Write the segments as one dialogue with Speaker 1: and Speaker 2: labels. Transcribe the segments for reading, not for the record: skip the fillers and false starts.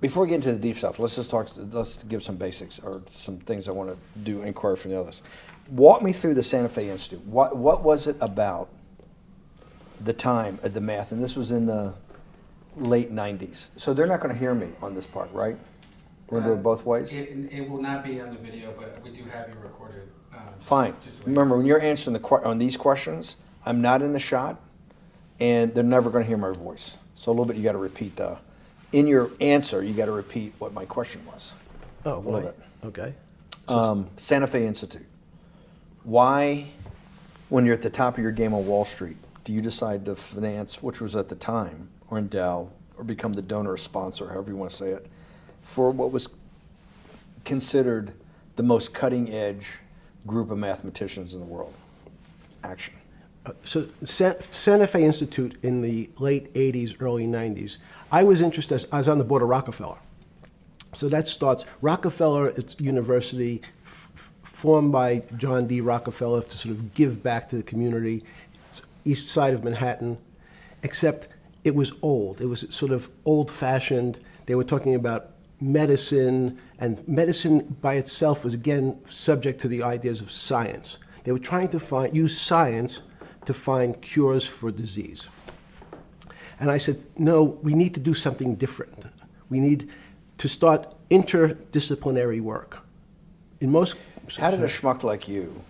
Speaker 1: Before we get into the deep stuff, let's give some basics or some things I want to do inquire from the others. Walk me through the Santa Fe Institute. What was it about the time of the math? And this was in the late 90s. So they're not going to hear me on this part, right? We're going to do it both ways?
Speaker 2: It will not be on the video, but we do have you recorded.
Speaker 1: Fine. Remember, when you're answering on these questions, I'm not in the shot, and they're never going to hear my voice. So a little bit you got to repeat in your answer, you got to repeat what my question was.
Speaker 3: Oh,
Speaker 1: a little bit.
Speaker 3: Okay.
Speaker 1: Santa Fe Institute. Why, when you're at the top of your game on Wall Street, do you decide to finance, which was at the time, or endow, or become the donor or sponsor, however you want to say it, for what was considered the most cutting edge group of mathematicians in the world? Action.
Speaker 3: So Santa Fe Institute in the late 80s, early 90s, I was interested, I was on the board of Rockefeller. So that starts, Rockefeller, it's university formed by John D. Rockefeller to sort of give back to the community. It's east side of Manhattan, except it was old. It was sort of old-fashioned. They were talking about medicine, and medicine by itself was, again, subject to the ideas of science. They were trying to use science to find cures for disease. And I said, no, we need to do something different. We need to start interdisciplinary work. In most...
Speaker 1: How did a schmuck like you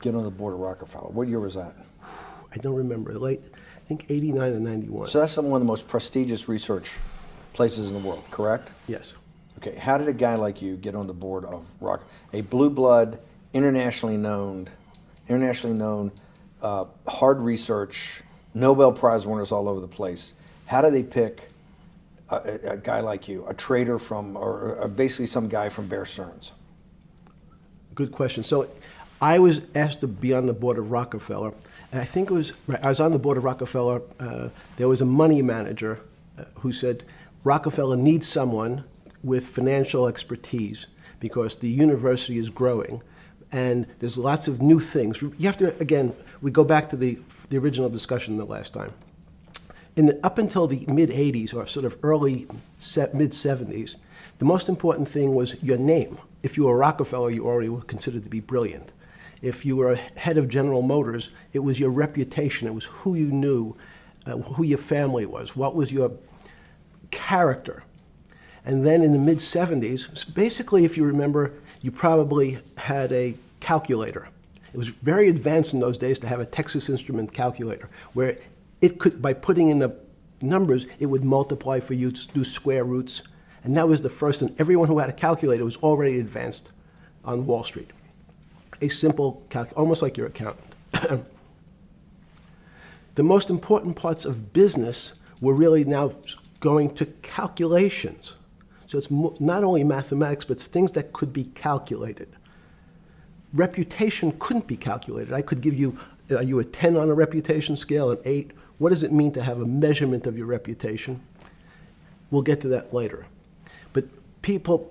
Speaker 1: get on the board of Rockefeller? What year was that?
Speaker 3: I don't remember. Late, I think 89 or 91.
Speaker 1: So that's one of the most prestigious research places in the world, correct?
Speaker 3: Yes.
Speaker 1: Okay, how did a guy like you get on the board of a blue blood, internationally known, hard research, Nobel Prize winners all over the place? How do they pick a guy like you, a trader from, or basically some guy from Bear Stearns?
Speaker 3: Good question. So I was asked to be on the board of Rockefeller. And I think it was, I was on the board of Rockefeller. There was a money manager who said, Rockefeller needs someone with financial expertise because the university is growing and there's lots of new things. You have to, again, we go back to the original discussion the last time. Up until the mid-'80s or sort of early mid-'70s, the most important thing was your name. If you were Rockefeller, you already were considered to be brilliant. If you were head of General Motors, it was your reputation. It was who you knew, who your family was, what was your character. And then in the mid-'70s, basically, if you remember, you probably had a calculator. It was very advanced in those days to have a Texas Instrument calculator, where it could, by putting in the numbers, it would multiply for you to do square roots. And that was the first, and everyone who had a calculator was already advanced on Wall Street. A simple almost like your accountant. The most important parts of business were really now going to calculations. So it's not only mathematics, but it's things that could be calculated. Reputation couldn't be calculated. I could give you, are you a 10 on a reputation scale, an 8? What does it mean to have a measurement of your reputation? We'll get to that later. But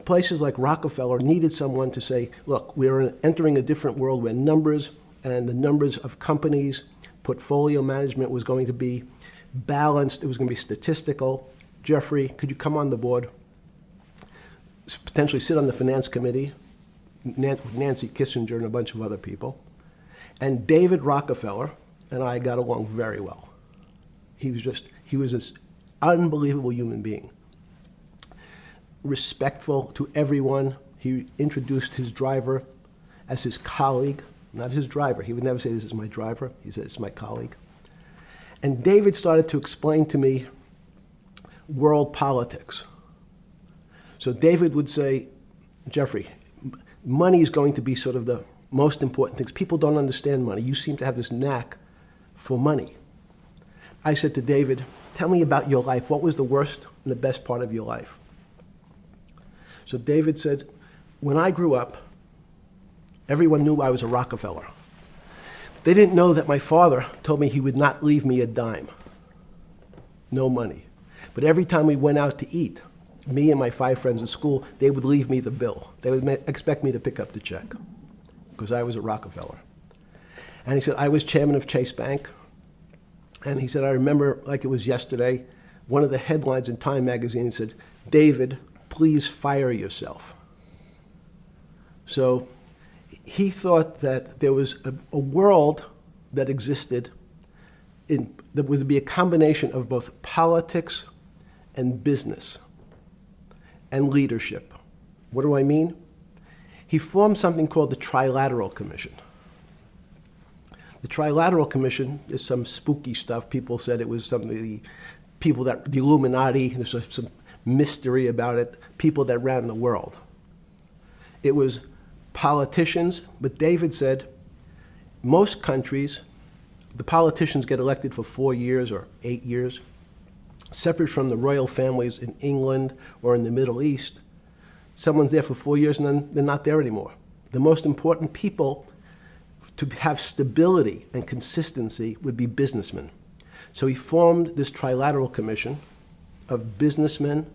Speaker 3: places like Rockefeller needed someone to say, look, we're entering a different world where numbers and the numbers of companies, portfolio management was going to be balanced. It was going to be statistical. Jeffrey, could you come on the board? Potentially sit on the finance committee, Nancy Kissinger and a bunch of other people. And David Rockefeller and I got along very well. He was this unbelievable human being. Respectful to everyone. He introduced his driver as his colleague, not his driver. He would never say, this is my driver. He said, it's my colleague. And David started to explain to me world politics. So David would say, Jeffrey, money is going to be sort of the most important things. People don't understand money. You seem to have this knack for money. I said to David, tell me about your life. What was the worst and the best part of your life? So David said, when I grew up, everyone knew I was a Rockefeller. They didn't know that my father told me he would not leave me a dime. No money. But every time we went out to eat, me and my 5 friends in school, they would leave me the bill. They would expect me to pick up the check because I was a Rockefeller. And he said, I was chairman of Chase Bank. And he said, I remember like it was yesterday, one of the headlines in Time magazine said, David, please fire yourself. So he thought that there was a world that existed that would be a combination of both politics and business and leadership. What do I mean? He formed something called the Trilateral Commission. The Trilateral Commission is some spooky stuff. People said it was something, the Illuminati, there's some mystery about it, people that ran the world. It was politicians, but David said most countries, the politicians get elected for 4 years or 8 years, separate from the royal families in England or in the Middle East. Someone's there for 4 years and then they're not there anymore. The most important people to have stability and consistency would be businessmen. So he formed this Trilateral Commission of businessmen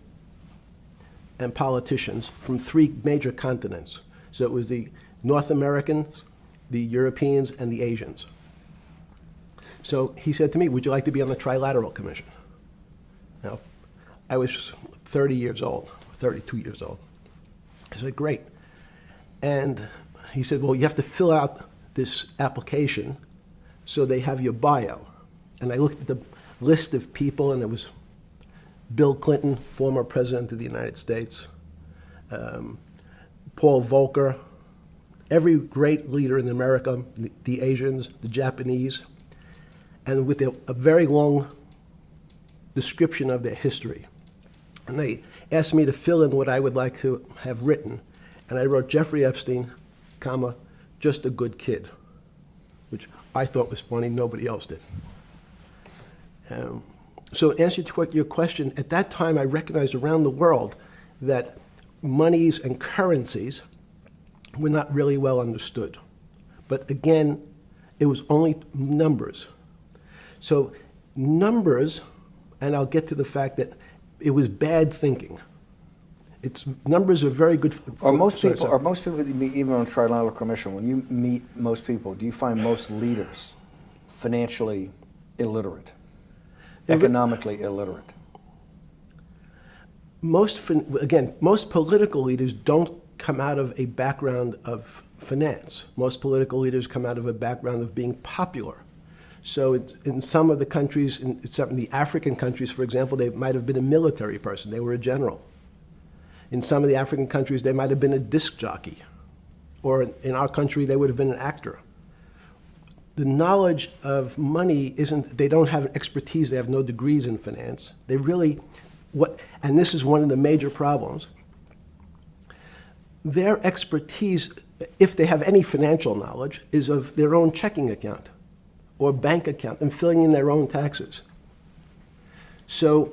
Speaker 3: and politicians from 3 major continents. So it was the North Americans, the Europeans, and the Asians. So he said to me, would you like to be on the Trilateral Commission? Now, I was 30 years old, 32 years old. I said, great. And he said, well, you have to fill out this application so they have your bio. And I looked at the list of people, and it was Bill Clinton, former president of the United States, Paul Volcker, every great leader in America, the Asians, the Japanese, and with a very long description of their history. And they asked me to fill in what I would like to have written. And I wrote Jeffrey Epstein, comma, just a good kid, which I thought was funny, nobody else did. So in answer to your question, at that time I recognized around the world that monies and currencies were not really well understood. But again, it was only numbers. So numbers, and I'll get to the fact that it was bad thinking. Numbers are very good.
Speaker 1: Are most people that you meet, even on the Trilateral Commission, when you meet most people, do you find most leaders financially illiterate, economically illiterate?
Speaker 3: Most political leaders don't come out of a background of finance. Most political leaders come out of a background of being popular. So in some of the countries, in some of the African countries, for example, they might have been a military person. They were a general. In some of the African countries, they might have been a disc jockey. Or in our country, they would have been an actor. The knowledge of money they don't have expertise, they have no degrees in finance. They really, and this is one of the major problems, their expertise, if they have any financial knowledge, is of their own checking account or bank account and filling in their own taxes. So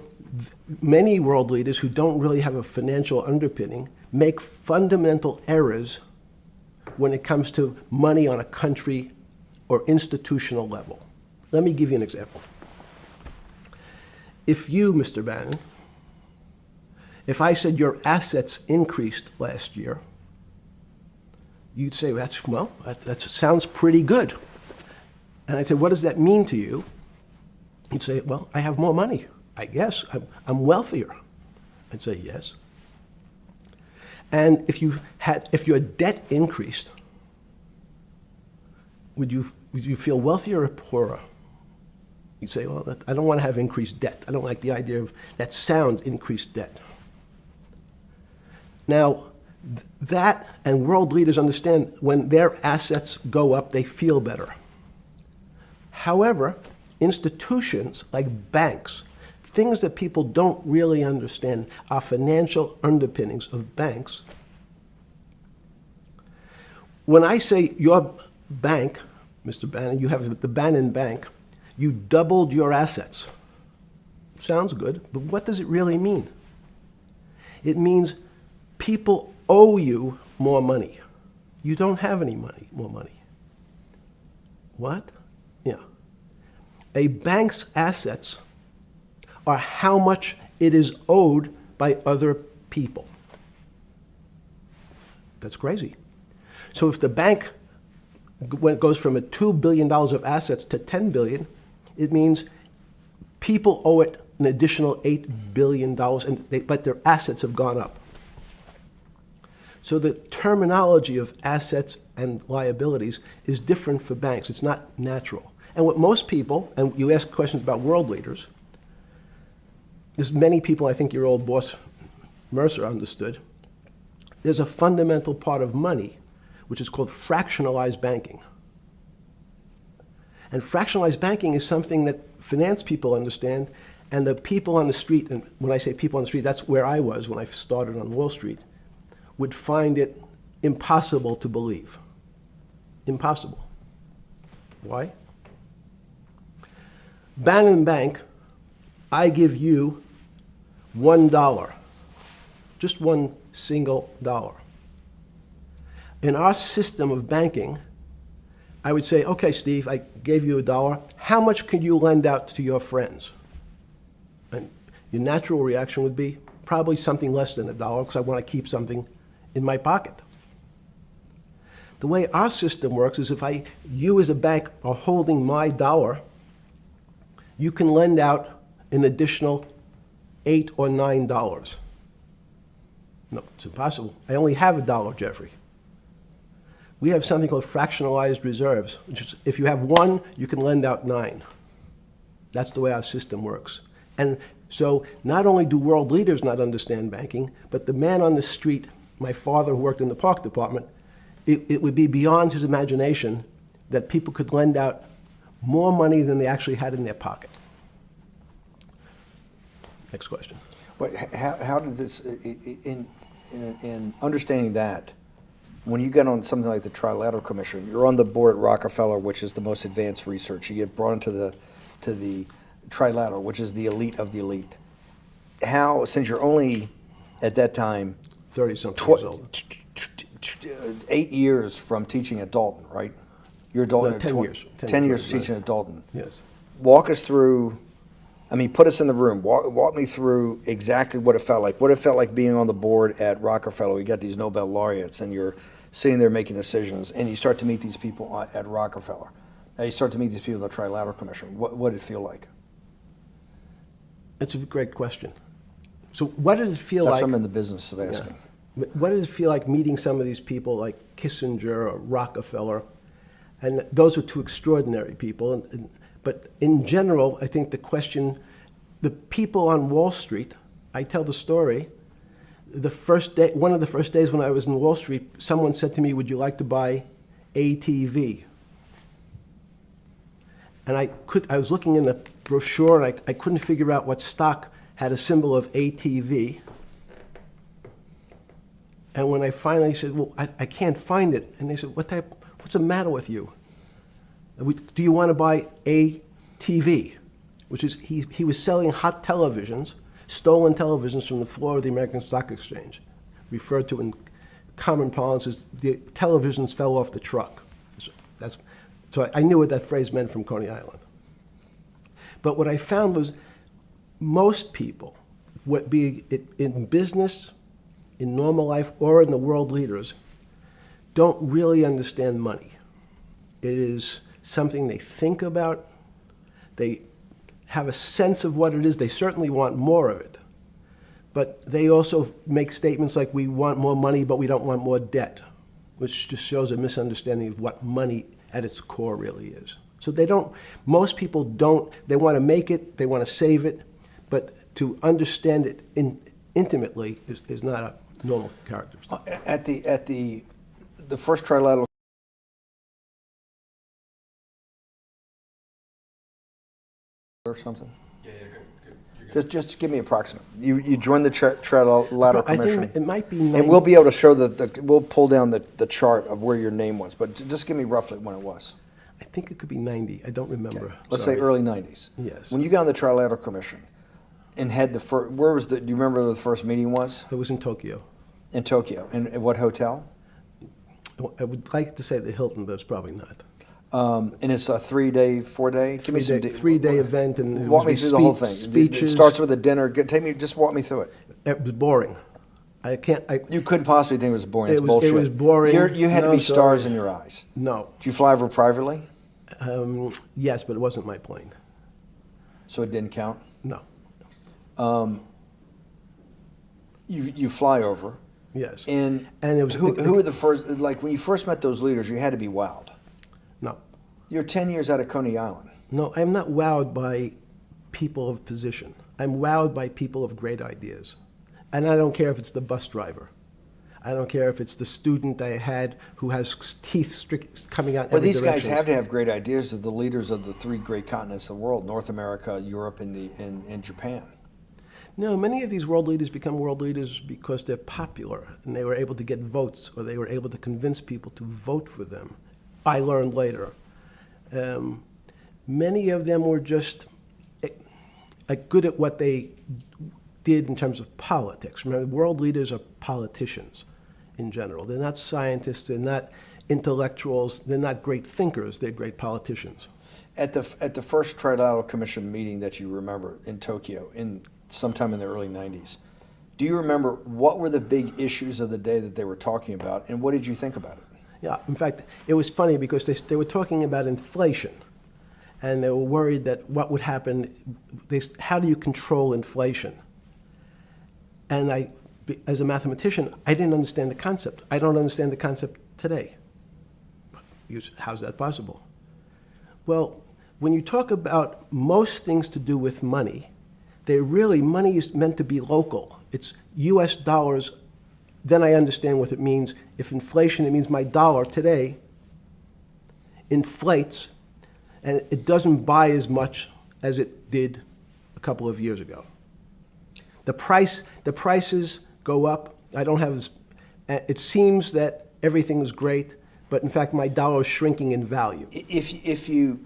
Speaker 3: many world leaders who don't really have a financial underpinning make fundamental errors when it comes to money on a country or institutional level. Let me give you an example. If you, Mr. Bannon, if I said your assets increased last year, you'd say, that sounds pretty good. And I'd say, what does that mean to you? You'd say, well, I have more money. I guess I'm wealthier. I'd say yes. And if your debt increased, would you feel wealthier or poorer? You'd say, well, I don't want to have increased debt. I don't like the idea of that sound, increased debt. Now, that and world leaders understand when their assets go up, they feel better. However, institutions like banks, things that people don't really understand are financial underpinnings of banks. When I say your bank, Mr. Bannon, you have the Bannon Bank, you doubled your assets. Sounds good, but what does it really mean? It means people owe you more money. You don't have any more money. What? Yeah. A bank's assets are how much it is owed by other people. That's crazy. So if the bank goes from a $2 billion of assets to $10 billion, it means people owe it an additional $8 billion, but their assets have gone up. So the terminology of assets and liabilities is different for banks. It's not natural. And what most people, and you ask questions about world leaders, there's many people, I think your old boss Mercer understood, there's a fundamental part of money which is called fractionalized banking. And fractionalized banking is something that finance people understand, and the people on the street, and when I say people on the street, that's where I was when I started on Wall Street, would find it impossible to believe. Impossible. Why? Bannon Bank, I give you $1, just one single dollar. In our system of banking, I would say, okay, Steve, I gave you $1. How much could you lend out to your friends? And your natural reaction would be probably something less than $1 because I want to keep something in my pocket. The way our system works is if you as a bank are holding my dollar, you can lend out an additional $8 or $9. No, it's impossible. I only have $1, Jeffrey. We have something called fractionalized reserves, which is if you have 1, you can lend out 9. That's the way our system works. And so not only do world leaders not understand banking, but the man on the street, my father who worked in the park department, it would be beyond his imagination that people could lend out more money than they actually had in their pocket. Next question.
Speaker 1: But how did this, in understanding that, when you get on something like the Trilateral Commission, you're on the board at Rockefeller, which is the most advanced research. You get brought into the Trilateral, which is the elite of the elite. How, since you're only at that time
Speaker 3: 30-something years old.
Speaker 1: 8 years from teaching at Dalton, right? You're a Dalton.
Speaker 3: No, 10 years.
Speaker 1: 10 years
Speaker 3: right.
Speaker 1: teaching at Dalton.
Speaker 3: Yes.
Speaker 1: Walk us through. I mean, put us in the room. Walk me through exactly what it felt like. What it felt like being on the board at Rockefeller. You got these Nobel laureates, and you're sitting there making decisions, and you start to meet these people at Rockefeller. Now you start to meet these people at the Trilateral Commission. What did it feel like?
Speaker 3: It's a great question. So what did it feel
Speaker 1: That's
Speaker 3: like?
Speaker 1: what I'm in the business of asking.
Speaker 3: Yeah. What did it feel like meeting some of these people like Kissinger or Rockefeller? And those were two extraordinary people. But in general, I think the question, the people on Wall Street, I tell the story, the first day, one of the first days when I was in Wall Street, someone said to me, would you like to buy ATV? And I was looking in the brochure and I couldn't figure out what stock had a symbol of ATV. And when I finally said, well, I can't find it. And they said, what's the matter with you? Do you want to buy ATV? Which is, he was selling hot televisions, stolen televisions from the floor of the American Stock Exchange, referred to in common parlance as the televisions fell off the truck. So I knew what that phrase meant from Coney Island. But what I found was most people, be it in business, in normal life, or in the world leaders, don't really understand money. It is something they think about. They have a sense of what it is. They certainly want more of it. But they also make statements like, we want more money, but we don't want more debt, which just shows a misunderstanding of what money at its core really is. So most people don't, they want to make it, they want to save it, but to understand it intimately is not a normal characteristic.
Speaker 1: At the first Trilateral or something?
Speaker 2: Yeah, good. You're good.
Speaker 1: Just give me approximate. You joined the Trilateral
Speaker 3: I
Speaker 1: Commission.
Speaker 3: think it might be
Speaker 1: And we'll be able to show we'll pull down the chart of where your name was, but just give me roughly when it was.
Speaker 3: I think it could be 90. I don't remember.
Speaker 1: Okay. Let's say early 90s.
Speaker 3: Yes.
Speaker 1: When you got on the Trilateral Commission and had the first, do you remember where the first meeting was?
Speaker 3: It was in Tokyo.
Speaker 1: In Tokyo. And at what hotel?
Speaker 3: I would like to say the Hilton, but it's probably not.
Speaker 1: And it's a 3-day, 4-day? Give me some
Speaker 3: three-day event, and it
Speaker 1: walk me
Speaker 3: was
Speaker 1: through the whole thing.
Speaker 3: Speeches.
Speaker 1: It starts with a dinner. Just walk me through it.
Speaker 3: It was boring.
Speaker 1: You couldn't possibly think it was boring. It's bullshit.
Speaker 3: It was boring.
Speaker 1: You had to be stars in your eyes.
Speaker 3: No.
Speaker 1: Did you fly over privately?
Speaker 3: Yes, but it wasn't my plane.
Speaker 1: So it didn't count?
Speaker 3: No.
Speaker 1: You fly over.
Speaker 3: Yes.
Speaker 1: And
Speaker 3: it was
Speaker 1: who were the first, like when you first met those leaders, you had to be wowed.
Speaker 3: No.
Speaker 1: You're 10 years out of Coney Island.
Speaker 3: No, I'm not wowed by people of position. I'm wowed by people of great ideas. And I don't care if it's the bus driver. I don't care if it's the student I had who has teeth coming out in
Speaker 1: Well,
Speaker 3: every
Speaker 1: these guys
Speaker 3: direction.
Speaker 1: have to have great ideas. They're the leaders of the three great continents of the world: North America, Europe, and Japan.
Speaker 3: No, many of these world leaders become world leaders because they're popular and they were able to get votes or they were able to convince people to vote for them. I learned later. Many of them were just good at what they did in terms of politics. Remember, world leaders are politicians in general. They're not scientists, they're not intellectuals, they're not great thinkers, they're great politicians.
Speaker 1: At the first Trilateral Commission meeting that you remember in Tokyo, sometime in the early 90s, do you remember what were the big issues of the day that they were talking about, and what did you think about it?
Speaker 3: Yeah, in fact, it was funny because they were talking about inflation, and they were worried that what would happen, how do you control inflation? And as a mathematician, I didn't understand the concept. I don't understand the concept today. How's that possible? Well, when you talk about most things to do with money, money is meant to be local. It's US dollars. Then I understand what it means. If inflation, it means my dollar today inflates, and it doesn't buy as much as it did a couple of years ago. The prices go up. It seems that everything is great, but in fact my dollar is shrinking in value.
Speaker 1: If you,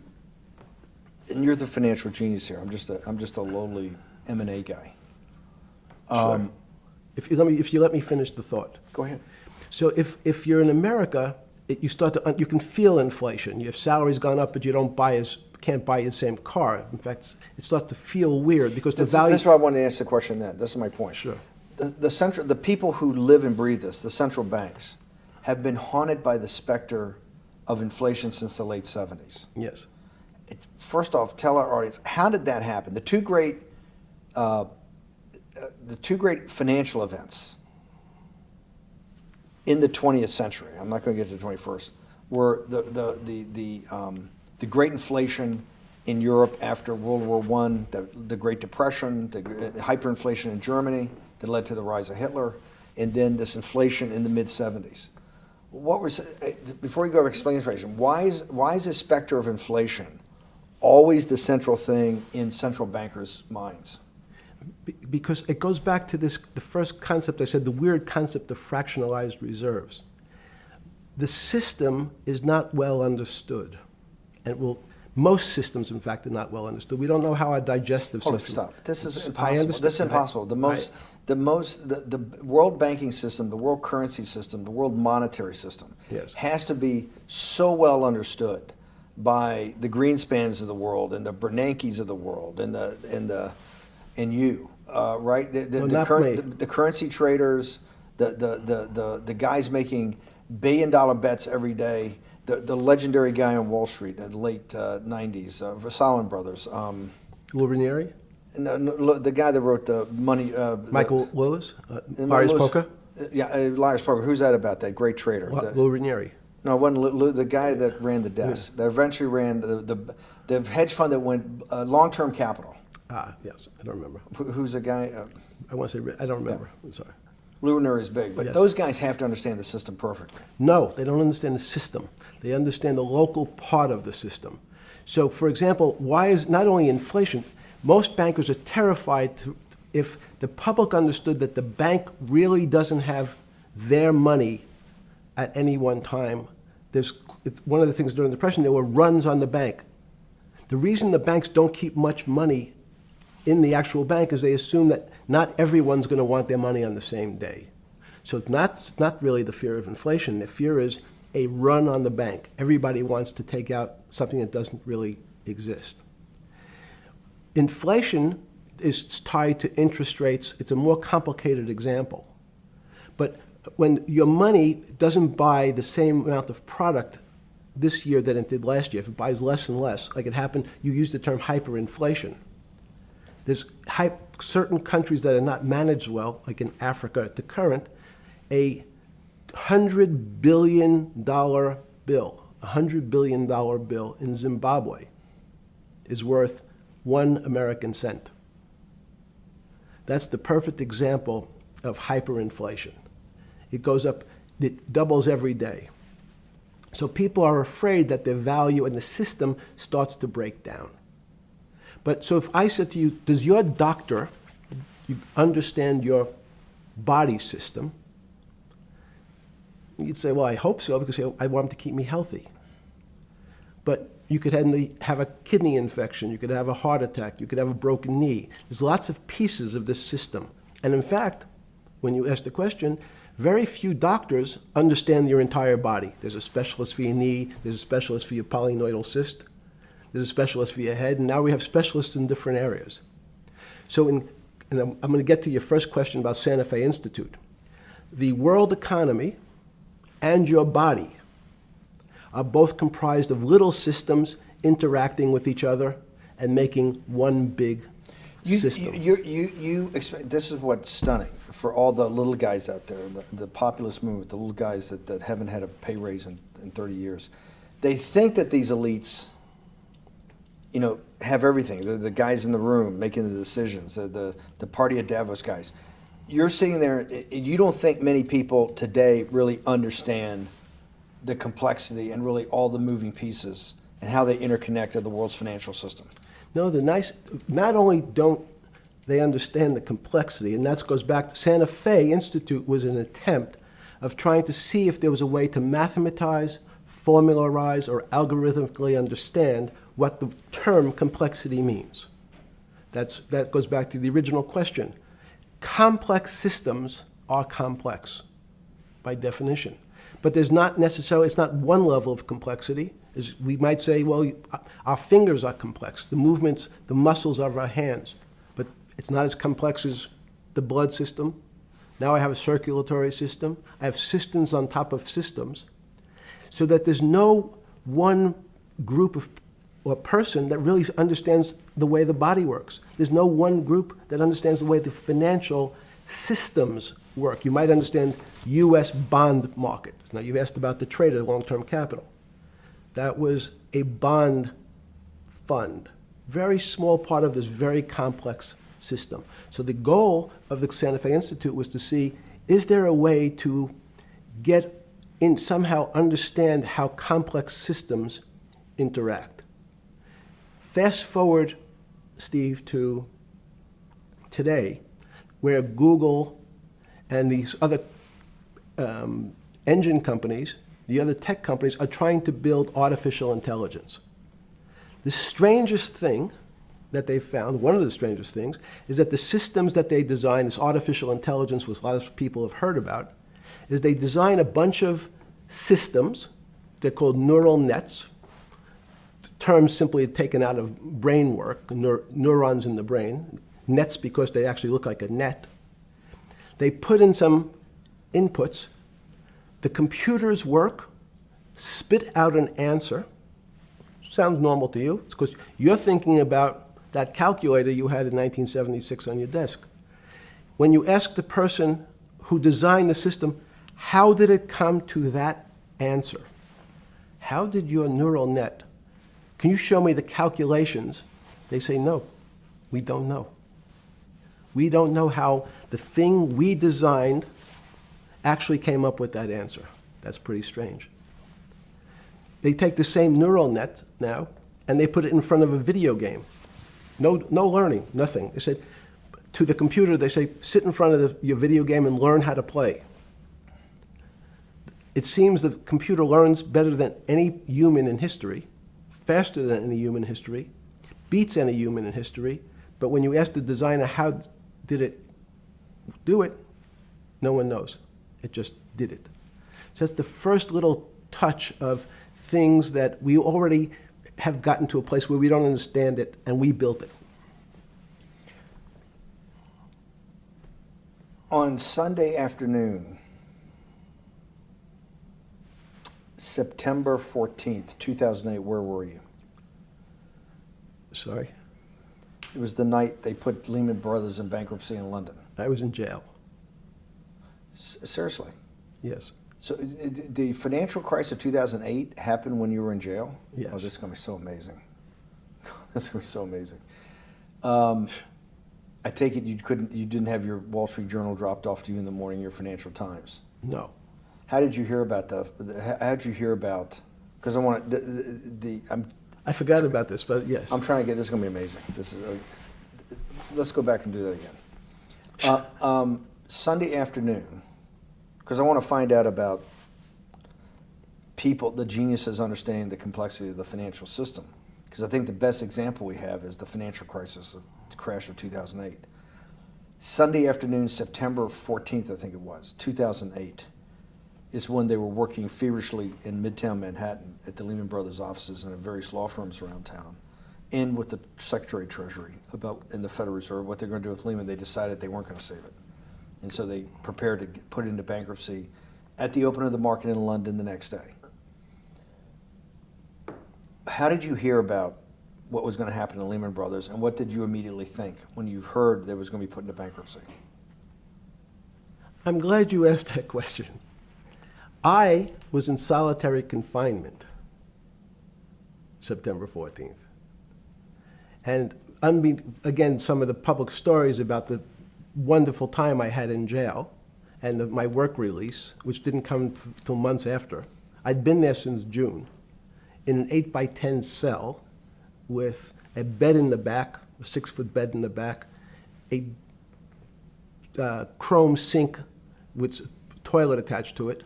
Speaker 1: and you're the financial genius here. I'm just a lowly M&A guy.
Speaker 3: Sure. If you let me finish the thought.
Speaker 1: Go ahead.
Speaker 3: So if you're in America, you can feel inflation. Your salary's gone up, but you can't buy the same car. In fact, it starts to feel weird because the value.
Speaker 1: That's why I wanted to ask the question then. This is my point.
Speaker 3: Sure.
Speaker 1: The people who live and breathe this, the central banks, have been haunted by the specter of inflation since the late 70s.
Speaker 3: Yes.
Speaker 1: First off, tell our audience, how did that happen? The two great financial events in the 20th century, I'm not going to get to the 21st, were the great inflation in Europe after World War I, the Great Depression, the hyperinflation in Germany that led to the rise of Hitler, and then this inflation in the mid-70s. Before you go to explain inflation, why is this specter of inflation always the central thing in central bankers' minds?
Speaker 3: Because it goes back to the first concept I said, the weird concept of fractionalized reserves. The system is not well understood. And most systems, in fact, are not well understood. We don't know how our digestive system.
Speaker 1: Stop. This is impossible. This is impossible. The world banking system, the world currency system, the world monetary system has to be so well understood by the Greenspans of the world and the Bernankes of the world and you, right? The currency traders, the guys making billion-dollar bets every day. The legendary guy on Wall Street in the late 90s, Salomon Brothers.
Speaker 3: Lou Ranieri?
Speaker 1: No, the guy that wrote the money.
Speaker 3: Michael Lewis? Marius Poker?
Speaker 1: Yeah, Marius Poker. Who's that about, that great trader?
Speaker 3: Lou Ranieri.
Speaker 1: No, it wasn't Lou, the guy that ran the desk, that eventually ran the hedge fund that went long-term capital.
Speaker 3: Yes, I don't remember.
Speaker 1: Who's the guy?
Speaker 3: I want to say, I don't remember. I'm sorry.
Speaker 1: Lou Ranieri is big, but those guys have to understand the system perfectly.
Speaker 3: No, they don't understand the system. They understand the local part of the system. So, for example, why is not only inflation, most bankers are terrified if the public understood that the bank really doesn't have their money at any one time. One of the things during the Depression, there were runs on the bank. The reason the banks don't keep much money in the actual bank is they assume that not everyone's going to want their money on the same day. So it's not really the fear of inflation. The fear is a run on the bank. Everybody wants to take out something that doesn't really exist. Inflation is tied to interest rates. It's a more complicated example. But when your money doesn't buy the same amount of product this year than it did last year, if it buys less and less, like it happened, you used the term hyperinflation. There's certain countries that are not managed well, like in Africa at the current, a $100 billion bill, $100 billion bill in Zimbabwe is worth 1 American cent. That's the perfect example of hyperinflation. It goes up, it doubles every day. So people are afraid that their value in the system starts to break down. But so if I said to you, does your doctor understand your body system? You'd say, well, I hope so, because I want him to keep me healthy. But you could have a kidney infection, you could have a heart attack, you could have a broken knee. There's lots of pieces of this system. And in fact, when you ask the question, very few doctors understand your entire body. There's a specialist for your knee, there's a specialist for your polynoidal cyst, there's a specialist for your head, and now we have specialists in different areas. So and I'm going to get to your first question about Santa Fe Institute. The world economy and your body are both comprised of little systems interacting with each other and making one big system.
Speaker 1: This is what's stunning for all the little guys out there, the populist movement, the little guys that haven't had a pay raise in 30 years. They think that these elites, have everything. The guys in the room making the decisions, the party at Davos guys. You're sitting there, you don't think many people today really understand the complexity and really all the moving pieces and how they interconnect to the world's financial system.
Speaker 3: No, not only don't they understand the complexity, and that goes back to Santa Fe Institute was an attempt of trying to see if there was a way to mathematize, formularize, or algorithmically understand what the term complexity means. That goes back to the original question. Complex systems are complex by definition. But there's not necessarily, it's not one level of complexity. We might say, well, our fingers are complex, the movements, the muscles of our hands, but it's not as complex as the blood system. Now I have a circulatory system. I have systems on top of systems, so that there's no one group of or person that really understands the way the body works. There's no one group that understands the way the financial systems work. You might understand U.S. bond market. Now, you've asked about the trade of long-term capital. That was a bond fund, very small part of this very complex system. So the goal of the Santa Fe Institute was to see, is there a way to get in, somehow understand how complex systems interact? Fast forward, Steve, to today, where Google and these other engine companies, the other tech companies, are trying to build artificial intelligence. The strangest thing that they've found, one of the strangest things, is that the systems that they design, this artificial intelligence, which a lot of people have heard about, is they design a bunch of systems. They're called neural nets. Terms simply taken out of brain work, neurons in the brain. Nets because they actually look like a net. They put in some inputs. The computers work, spit out an answer. Sounds normal to you. It's because you're thinking about that calculator you had in 1976 on your desk. When you ask the person who designed the system, how did it come to that answer? How did your neural net, can you show me the calculations? They say, no, we don't know. We don't know how the thing we designed actually came up with that answer. That's pretty strange. They take the same neural net now and they put it in front of a video game. No learning, nothing. They said to the computer, they say, sit in front of your video game and learn how to play. It seems the computer learns better than any human in history, faster than any human in history, beats any human in history, but when you ask the designer how did it do it, no one knows. It just did it. So that's the first little touch of things that we already have gotten to a place where we don't understand it, and we built it.
Speaker 1: On Sunday afternoon, September 14th, 2008, where were you?
Speaker 3: Sorry?
Speaker 1: It was the night they put Lehman Brothers in bankruptcy in London.
Speaker 3: I was in jail.
Speaker 1: Seriously?
Speaker 3: Yes.
Speaker 1: So the financial crisis of 2008 happened when you were in jail?
Speaker 3: Yes.
Speaker 1: Oh, this is going to be so amazing. This is going to be so amazing. I take it you didn't have your Wall Street Journal dropped off to you in the morning, your Financial Times.
Speaker 3: No.
Speaker 1: How did you hear about how did you hear about, because I want
Speaker 3: I forgot about this, but yes.
Speaker 1: I'm trying to get, this is going to be amazing. Let's go back and do that again. Sunday afternoon, because I want to find out about people, the geniuses understanding the complexity of the financial system. Because I think the best example we have is the financial crisis, the crash of 2008. Sunday afternoon, September 14th, I think it was, 2008, is when they were working feverishly in Midtown Manhattan at the Lehman Brothers offices and at various law firms around town, and with the Secretary of Treasury in the Federal Reserve, what they're going to do with Lehman. They decided they weren't going to save it. And so they prepared to put it into bankruptcy at the open of the market in London the next day. How did you hear about what was going to happen to Lehman Brothers, and what did you immediately think when you heard they was going to be put into bankruptcy?
Speaker 3: I'm glad you asked that question. I was in solitary confinement September 14th. And again, some of the public stories about the wonderful time I had in jail and my work release, which didn't come till months after. I'd been there since June in an 8x10 cell with a bed in the back, a 6-foot bed in the back, a chrome sink with a toilet attached to it,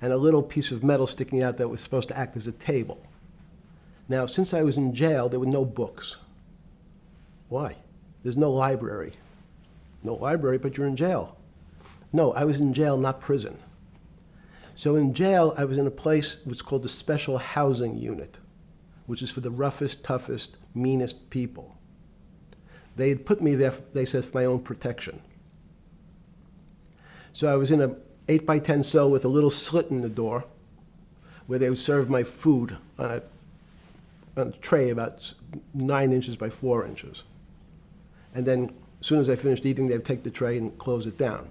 Speaker 3: and a little piece of metal sticking out that was supposed to act as a table. Now, since I was in jail, there were no books. Why? There's no library. No library, but you're in jail. No, I was in jail, not prison. So in jail, I was in a place which was called the Special Housing Unit, which is for the roughest, toughest, meanest people. They had put me there, they said, for my own protection. So I was in a 8x10 cell with a little slit in the door where they would serve my food on a tray about 9 inches by 4 inches. And then as soon as I finished eating, they'd take the tray and close it down.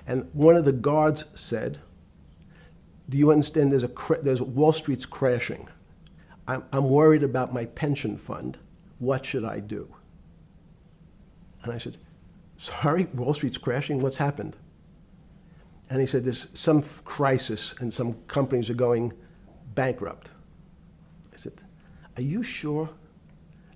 Speaker 3: And one of the guards said, do you understand there's Wall Street's crashing. I'm worried about my pension fund. What should I do? And I said, sorry, Wall Street's crashing? What's happened? And he said, there's some crisis and some companies are going bankrupt. I said, are you sure?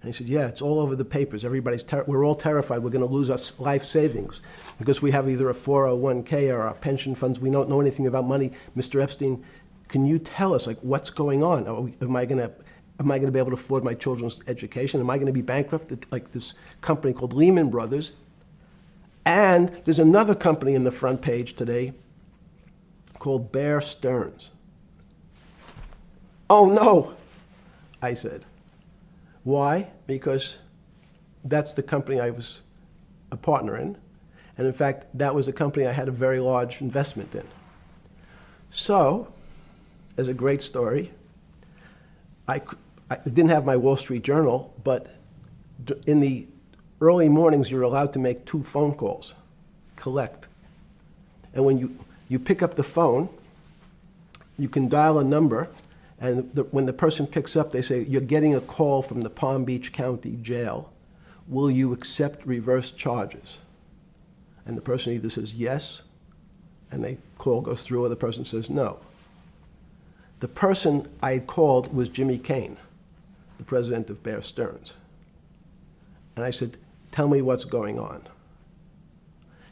Speaker 3: And he said, yeah, it's all over the papers. We're all terrified we're going to lose our life savings because we have either a 401k or our pension funds. We don't know anything about money. Mr. Epstein, can you tell us, like, what's going on? Am I going to be able to afford my children's education? Am I going to be bankrupt like this company called Lehman Brothers? And there's another company in the front page today called Bear Stearns. Oh, no, I said. Why? Because that's the company I was a partner in. And in fact, that was a company I had a very large investment in. So, as a great story, I didn't have my Wall Street Journal, but in the early mornings, you're allowed to make 2 phone calls, collect. And when you pick up the phone, you can dial a number, and when the person picks up, they say, you're getting a call from the Palm Beach County Jail. Will you accept reverse charges? And the person either says yes, and the call goes through, or the person says no. The person I had called was Jimmy Kane, the president of Bear Stearns. And I said, tell me what's going on.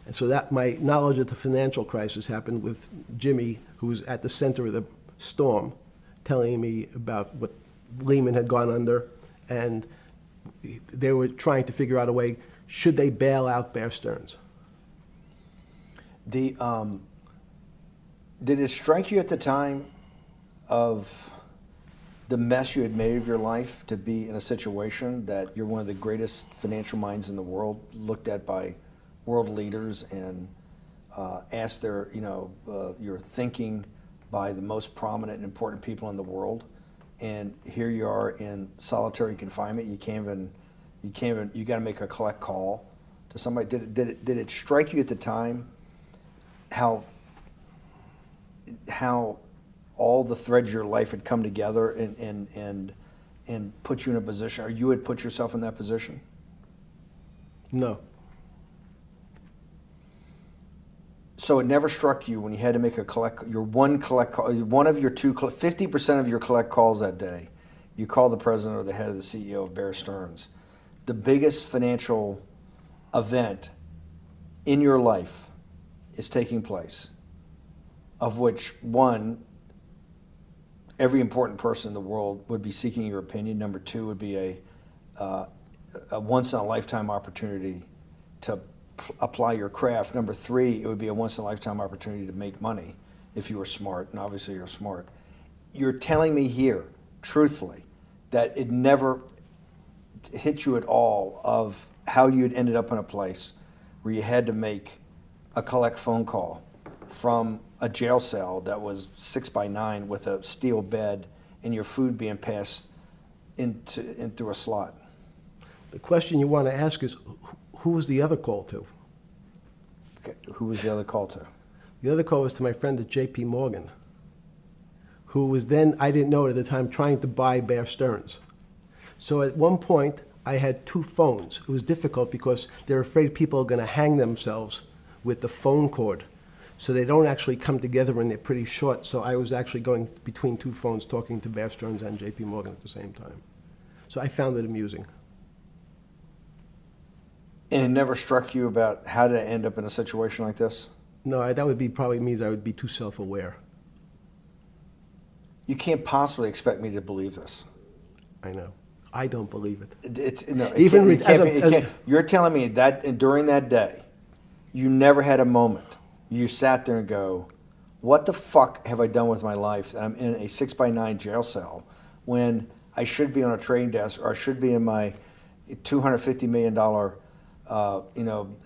Speaker 3: And so that my knowledge of the financial crisis happened with Jimmy, who was at the center of the storm, telling me about what Lehman had gone under, and they were trying to figure out a way, should they bail out Bear Stearns?
Speaker 1: Did it strike you at the time of the mess you had made of your life to be in a situation that you're one of the greatest financial minds in the world, looked at by world leaders and asked your thinking by the most prominent and important people in the world, and here you are in solitary confinement. You got to make a collect call to somebody. Did it strike you at the time how how all the threads of your life had come together and put you in a position, or you had put yourself in that position?
Speaker 3: No.
Speaker 1: So it never struck you when you had to make one of your 50% of your collect calls that day, you call the president or the head of the CEO of Bear Stearns. The biggest financial event in your life is taking place, of which one, every important person in the world would be seeking your opinion. Number two would be a once-in-a-lifetime opportunity to apply your craft. Number three, it would be a once-in-a-lifetime opportunity to make money if you were smart, and obviously you're smart. You're telling me here, truthfully, that it never hit you at all of how you'd ended up in a place where you had to make a collect phone call from a jail cell that was 6x9 with a steel bed and your food being passed in through a slot.
Speaker 3: The question you want to ask is, who was the other call to?
Speaker 1: Okay. Who was the other call to?
Speaker 3: The other call was to my friend at J.P. Morgan, who was then, I didn't know it at the time, trying to buy Bear Stearns. So at one point, I had two phones. It was difficult because they're afraid people are going to hang themselves with the phone cord. So they don't actually come together and they're pretty short. So I was actually going between two phones talking to Bear Stearns and J.P. Morgan at the same time. So I found it amusing.
Speaker 1: And it never struck you about how to end up in a situation like this?
Speaker 3: No, that would be probably means I would be too self-aware.
Speaker 1: You can't possibly expect me to believe this.
Speaker 3: I know. I don't believe it.
Speaker 1: You're telling me that during that day, you never had a moment. You sat there and go, what the fuck have I done with my life that I'm in a 6x9 jail cell when I should be on a trading desk, or I should be in my $250 million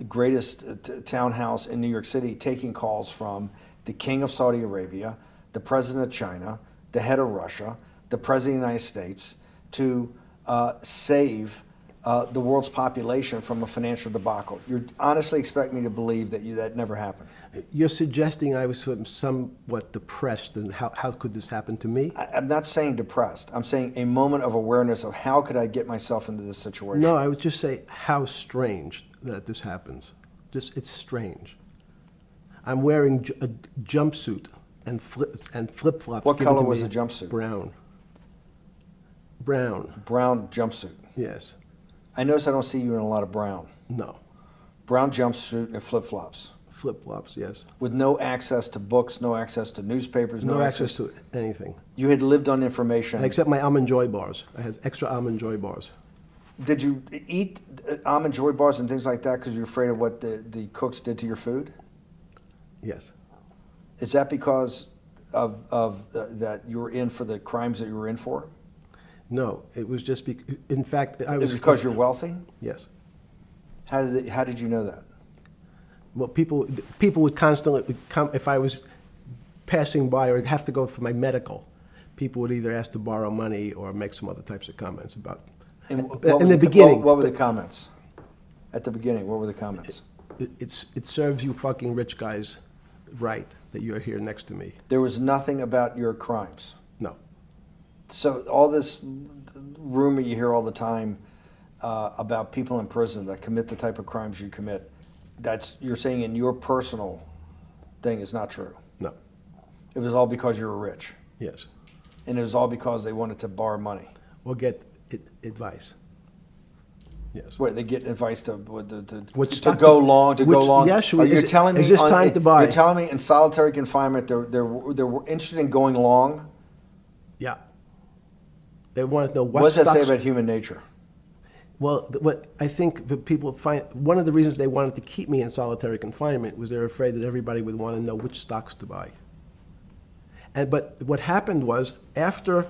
Speaker 1: greatest townhouse in New York City taking calls from the king of Saudi Arabia, the president of China, the head of Russia, the president of the United States, to save the world's population from a financial debacle. You honestly expect me to believe that that never happened?
Speaker 3: You're suggesting I was somewhat depressed, and how could this happen to me?
Speaker 1: I'm not saying depressed. I'm saying a moment of awareness of how could I get myself into this situation.
Speaker 3: No, I would just say how strange that this happens. It's strange. I'm wearing a jumpsuit and flip-flops.
Speaker 1: What color was the jumpsuit?
Speaker 3: Brown. Brown.
Speaker 1: Brown jumpsuit.
Speaker 3: Yes.
Speaker 1: I notice I don't see you in a lot of brown.
Speaker 3: No.
Speaker 1: Brown jumpsuit and flip-flops.
Speaker 3: Flip-flops, yes.
Speaker 1: With no access to books, no access to newspapers,
Speaker 3: no access to anything.
Speaker 1: You had lived on information.
Speaker 3: Except my Almond Joy bars. I had extra Almond Joy bars.
Speaker 1: Did you eat Almond Joy bars and things like that because you're afraid of what the cooks did to your food?
Speaker 3: Yes.
Speaker 1: Is that because of that you were in for the crimes that you were in for?
Speaker 3: No, it was just in fact, I was.
Speaker 1: Is it because you're wealthy?
Speaker 3: Yes.
Speaker 1: How did you know that?
Speaker 3: Well, people would constantly come if I was passing by or have to go for my medical. People would either ask to borrow money or make some other types of comments about. In the beginning,
Speaker 1: what were the comments? At the beginning, what were the comments?
Speaker 3: It serves you fucking rich guys right that you're here next to me.
Speaker 1: There was nothing about your crimes.
Speaker 3: No.
Speaker 1: So all this rumor you hear all the time about people in prison that commit the type of crimes you commit, you're saying in your personal thing is not true.
Speaker 3: No.
Speaker 1: It was all because you were rich.
Speaker 3: Yes.
Speaker 1: And it was all because they wanted to borrow money.
Speaker 3: Or get advice. Yes.
Speaker 1: Wait, they get advice to go long.
Speaker 3: Yes.
Speaker 1: You're telling me
Speaker 3: is this time to buy?
Speaker 1: You're telling me in solitary confinement they're interested in going long.
Speaker 3: Yeah. They want to know what
Speaker 1: does that say
Speaker 3: stocks.
Speaker 1: about human nature?
Speaker 3: Well, what I think that people find, one of the reasons they wanted to keep me in solitary confinement was they were afraid that everybody would want to know which stocks to buy. But what happened was, after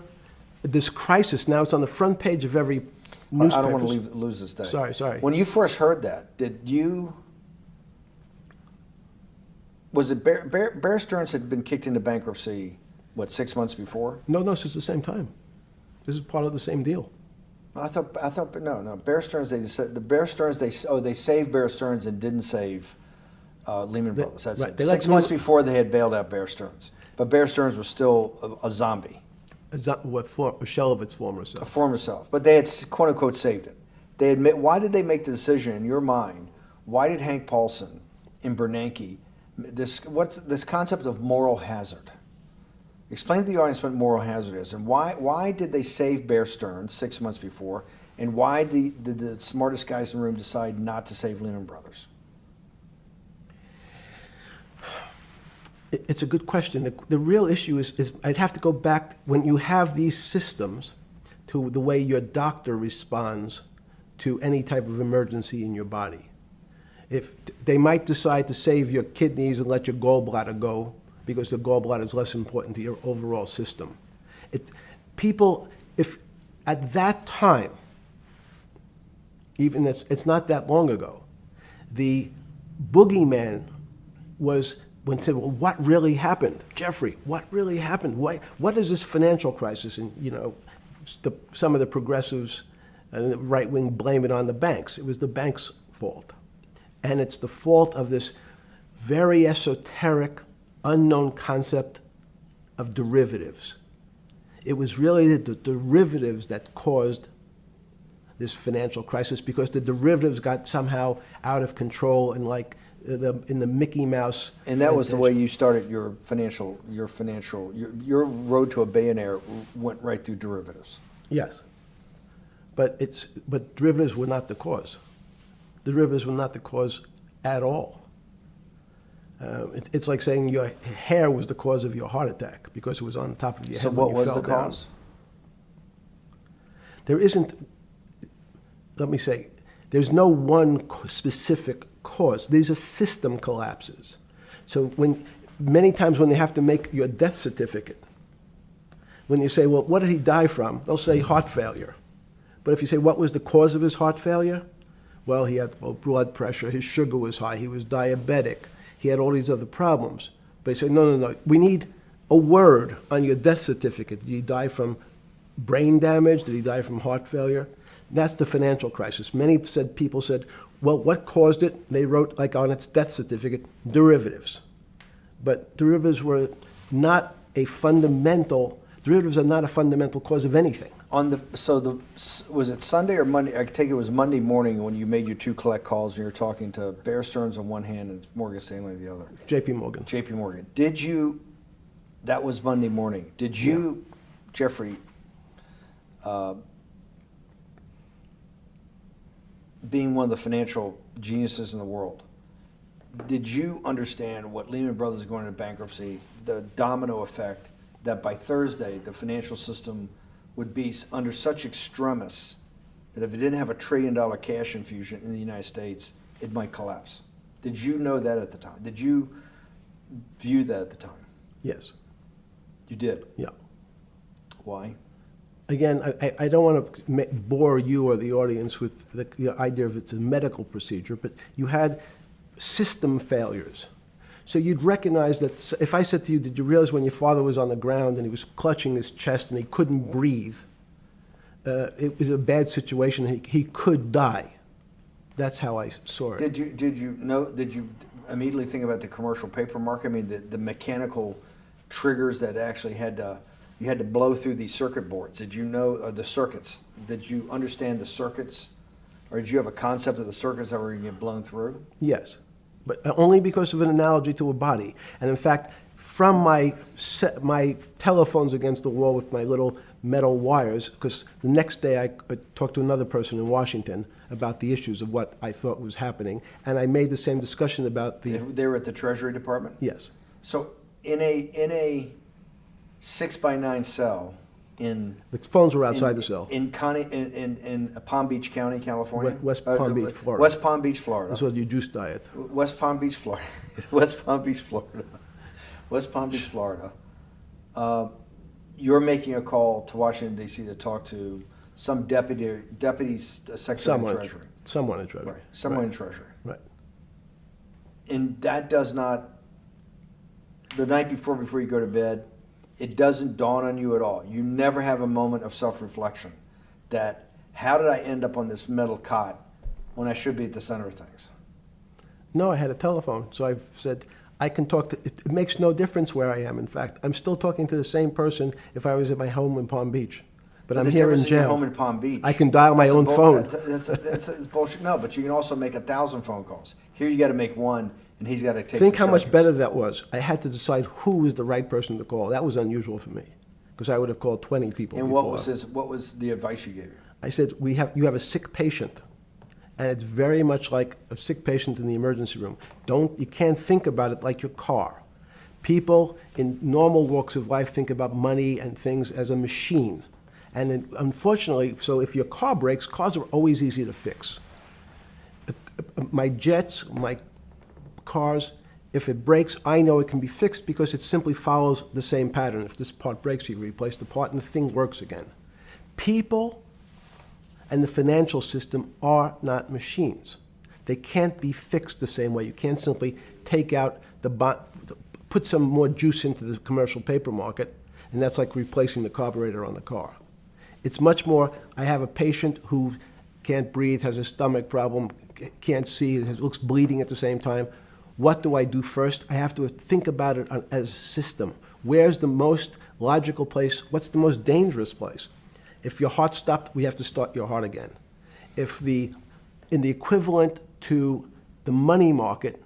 Speaker 3: this crisis, now it's on the front page of every newspaper.
Speaker 1: I don't want to lose this day.
Speaker 3: Sorry.
Speaker 1: When you first heard that, was it Bear Stearns had been kicked into bankruptcy, 6 months before?
Speaker 3: No, this is the same time. This is part of the same deal.
Speaker 1: I thought, no. Bear Stearns, they saved Bear Stearns and didn't save Lehman Brothers. That's
Speaker 3: right.
Speaker 1: it. 6 months before they had bailed out Bear Stearns. But Bear Stearns was still a zombie,
Speaker 3: A shell of its former
Speaker 1: a
Speaker 3: self.
Speaker 1: former self. But they had quote unquote saved it. They admit. Why did they make the decision in your mind? Why did Hank Paulson and Bernanke what's this concept of moral hazard? Explain to the audience what moral hazard is, and why did they save Bear Stearns 6 months before, and why did the smartest guys in the room decide not to save Lehman Brothers?
Speaker 3: It's a good question. The real issue is I'd have to go back when you have these systems to the way your doctor responds to any type of emergency in your body. If they might decide to save your kidneys and let your gallbladder go because the gallbladder is less important to your overall system. If at that time, even it's not that long ago, the boogeyman was when said, well, what really happened? Jeffrey, what really happened? What is this financial crisis? And, some of the progressives and the right wing blame it on the banks. It was the banks' fault. And it's the fault of this very esoteric, unknown concept of derivatives. It was really the derivatives that caused this financial crisis because the derivatives got somehow out of control and in the Mickey Mouse.
Speaker 1: And that was the way you started your road to a billionaire went right through derivatives.
Speaker 3: Yes. But derivatives were not the cause. Derivatives were not the cause at all. It's like saying your hair was the cause of your heart attack because it was on top of your head.
Speaker 1: So what was the cause?
Speaker 3: There isn't, let me say, there's no one specific cause. These are system collapses. So many times when they have to make your death certificate, when you say, well, what did he die from? They'll say heart failure. But if you say, what was the cause of his heart failure? Well, he had low blood pressure, his sugar was high, he was diabetic, he had all these other problems. But they say, no, we need a word on your death certificate. Did he die from brain damage? Did he die from heart failure? That's the financial crisis. Many people said, well, what caused it? They wrote, like on its death certificate, derivatives. But derivatives are not a fundamental cause of anything.
Speaker 1: Was it Sunday or Monday? I take it was Monday morning when you made your two collect calls and you were talking to Bear Stearns on one hand and Morgan Stanley on the other.
Speaker 3: J.P. Morgan.
Speaker 1: J.P. Morgan. That was Monday morning. Did you, Jeffrey, being one of the financial geniuses in the world, did you understand what Lehman Brothers going into bankruptcy, the domino effect, that by Thursday the financial system would be under such extremis that if it didn't have $1 trillion cash infusion in the United States, it might collapse? Did you know that at the time? Did you view that at the time?
Speaker 3: Yes.
Speaker 1: You did?
Speaker 3: Yeah.
Speaker 1: Why?
Speaker 3: Again, I don't want to bore you or the audience with the idea of it's a medical procedure, but you had system failures. So you'd recognize that if I said to you, did you realize when your father was on the ground and he was clutching his chest and he couldn't breathe, it was a bad situation, he could die. That's how I saw it.
Speaker 1: Did you immediately think about the commercial paper market? I mean, the mechanical triggers that actually you had to blow through these circuit boards. Did you know the circuits? Did you understand the circuits? Or did you have a concept of the circuits that were going to get blown through?
Speaker 3: Yes, but only because of an analogy to a body. And in fact, from my telephones against the wall with my little metal wires, because the next day I talked to another person in Washington about the issues of what I thought was happening, and I made the same discussion about the...
Speaker 1: They were at the Treasury Department?
Speaker 3: Yes.
Speaker 1: So in a 6x9 cell in...
Speaker 3: The phones were outside the cell.
Speaker 1: In Palm Beach County, California?
Speaker 3: West Palm Beach, Florida.
Speaker 1: West Palm Beach, Florida.
Speaker 3: This was your juice diet.
Speaker 1: West Palm Beach, Florida. West Palm Beach, Florida. West Palm Beach, Florida. You're making a call to Washington, D.C. to talk to some deputy secretary of Treasury.
Speaker 3: Someone in Treasury.
Speaker 1: Right. Someone in Treasury.
Speaker 3: Right.
Speaker 1: And that does not, the night before you go to bed, it doesn't dawn on you at all. You never have a moment of self-reflection that, how did I end up on this metal cot when I should be at the center of things?
Speaker 3: No, I had a telephone. So I said, I can talk to, it makes no difference where I am, in fact. I'm still talking to the same person if I was at my home in Palm Beach. But I'm
Speaker 1: the
Speaker 3: here in
Speaker 1: difference in your
Speaker 3: jail.
Speaker 1: home in Palm Beach.
Speaker 3: I can dial my
Speaker 1: that's a
Speaker 3: own phone.
Speaker 1: That's bullshit. No, but you can also make 1,000 phone calls. Here you got to make one, and he's got to take.
Speaker 3: Think
Speaker 1: the
Speaker 3: how much
Speaker 1: charges.
Speaker 3: better that was. I had to decide who was the right person to call. That was unusual for me, because I would have called 20 people
Speaker 1: And
Speaker 3: before.
Speaker 1: what was the advice you gave him?
Speaker 3: I said, you have a sick patient, and it's very much like a sick patient in the emergency room. You can't think about it like your car. People in normal walks of life think about money and things as a machine. And unfortunately, so if your car breaks, cars are always easy to fix. My jets, my cars, if it breaks, I know it can be fixed because it simply follows the same pattern. If this part breaks, you replace the part and the thing works again. People and the financial system are not machines. They can't be fixed the same way. You can't simply take out put some more juice into the commercial paper market, and that's like replacing the carburetor on the car. It's much more, I have a patient who can't breathe, has a stomach problem, can't see, looks bleeding at the same time. What do I do first? I have to think about it as a system. Where's the most logical place? What's the most dangerous place? If your heart stopped, we have to start your heart again. In the equivalent to the money market,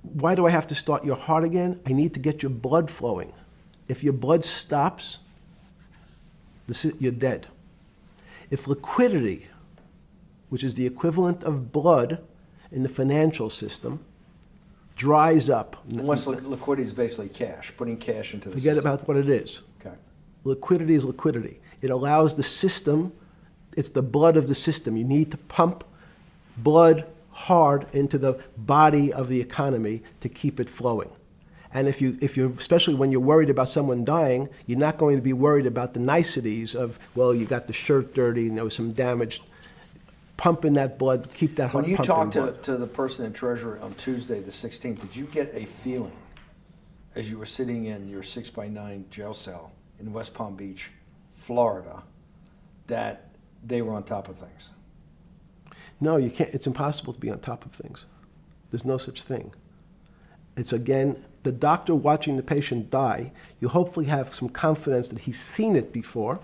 Speaker 3: why do I have to start your heart again? I need to get your blood flowing. If your blood stops, you're dead. If liquidity, which is the equivalent of blood in the financial system, dries up.
Speaker 1: Once liquidity is basically cash, putting cash into the
Speaker 3: Forget
Speaker 1: system.
Speaker 3: about what it is.
Speaker 1: Okay.
Speaker 3: Liquidity is liquidity. It allows the system, it's the blood of the system. You need to pump blood hard into the body of the economy to keep it flowing. And if you're, especially when you're worried about someone dying, you're not going to be worried about the niceties of, well, you got the shirt dirty and there was some damage. Pump in that blood, keep that heart
Speaker 1: When you
Speaker 3: pumping
Speaker 1: talked to the person in Treasury on Tuesday, the 16th, did you get a feeling as you were sitting in your 6x9 jail cell in West Palm Beach, Florida, that they were on top of things?
Speaker 3: No, you can't. It's impossible to be on top of things. There's no such thing. It's, again, the doctor watching the patient die. You hopefully have some confidence that he's seen it before.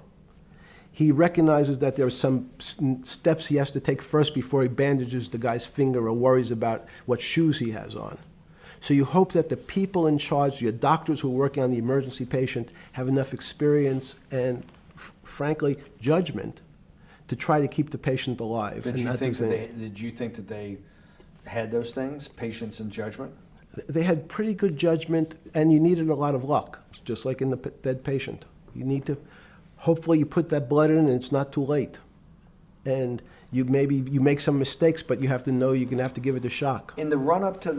Speaker 3: He recognizes that there are some steps he has to take first before he bandages the guy's finger or worries about what shoes he has on. So you hope that the people in charge, your doctors who are working on the emergency patient, have enough experience and, frankly, judgment to try to keep the patient alive.
Speaker 1: Did you think that they had those things, patience and judgment?
Speaker 3: They had pretty good judgment, and you needed a lot of luck, just like in the dead patient. You need to, hopefully you put that blood in and it's not too late. And you make some mistakes, but you have to know you're going to have to give it a shock.
Speaker 1: In the run-up to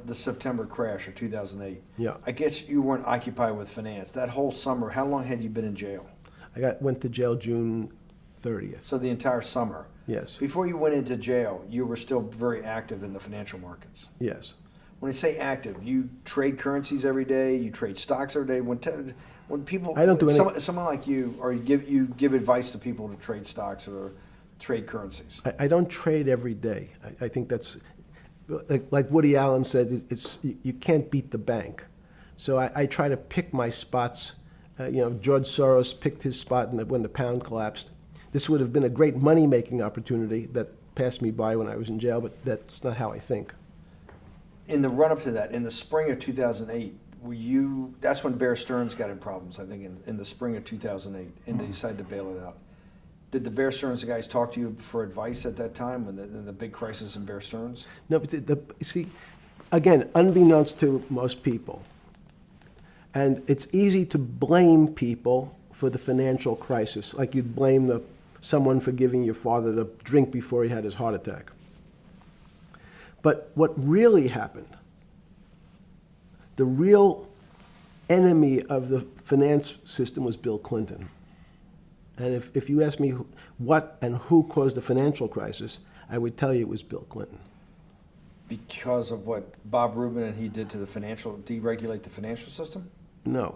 Speaker 1: the September crash of 2008,
Speaker 3: Yeah.
Speaker 1: I guess you weren't occupied with finance. That whole summer, how long had you been in jail?
Speaker 3: Went to jail June 30th.
Speaker 1: So the entire summer.
Speaker 3: Yes.
Speaker 1: Before you went into jail, you were still very active in the financial markets.
Speaker 3: Yes.
Speaker 1: When I say active, you trade currencies every day, you trade stocks every day. When people,
Speaker 3: I don't do any.
Speaker 1: Someone like you, or you give advice to people to trade stocks or trade currencies.
Speaker 3: I don't trade every day. I think that's, like Woody Allen said, you can't beat the bank. So I try to pick my spots. George Soros picked his spot when the pound collapsed. This would have been a great money-making opportunity that passed me by when I was in jail, but that's not how I think.
Speaker 1: In the run-up to that, in the spring of 2008, that's when Bear Stearns got in problems, I think, in the spring of 2008, and they decided to bail it out. Did the Bear Stearns guys talk to you for advice at that time, in the big crisis in Bear Stearns?
Speaker 3: No, but see, again, unbeknownst to most people, and it's easy to blame people for the financial crisis, like you'd blame someone for giving your father the drink before he had his heart attack. But what really happened, the real enemy of the finance system was Bill Clinton. And if you ask me what and who caused the financial crisis, I would tell you it was Bill Clinton.
Speaker 1: Because of what Bob Rubin and he did to deregulate the financial system?
Speaker 3: No.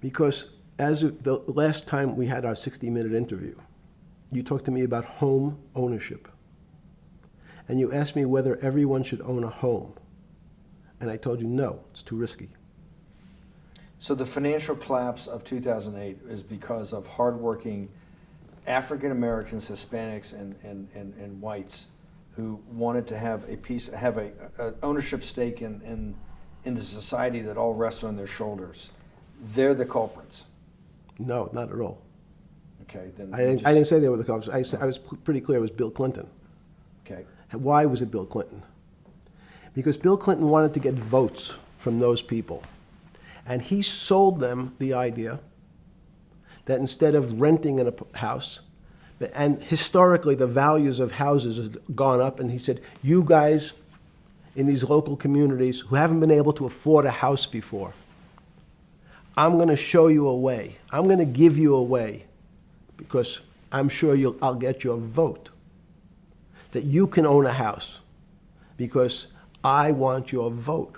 Speaker 3: Because as of the last time we had our 60-minute interview, you talked to me about home ownership. and you asked me whether everyone should own a home. And I told you, no, it's too risky.
Speaker 1: So the financial collapse of 2008 is because of hardworking African Americans, Hispanics, and whites who wanted to have a ownership stake in the society that all rests on their shoulders. They're the culprits.
Speaker 3: No, not at all.
Speaker 1: Okay, then
Speaker 3: I didn't say they were the culprits. I was pretty clear it was Bill Clinton.
Speaker 1: Okay.
Speaker 3: Why was it Bill Clinton? Because Bill Clinton wanted to get votes from those people. And he sold them the idea that instead of renting in a house, and historically the values of houses have gone up, and he said, you guys in these local communities who haven't been able to afford a house before, I'm going to show you a way. I'm going to give you a way because I'm sure I'll get your vote that you can own a house because I want your vote.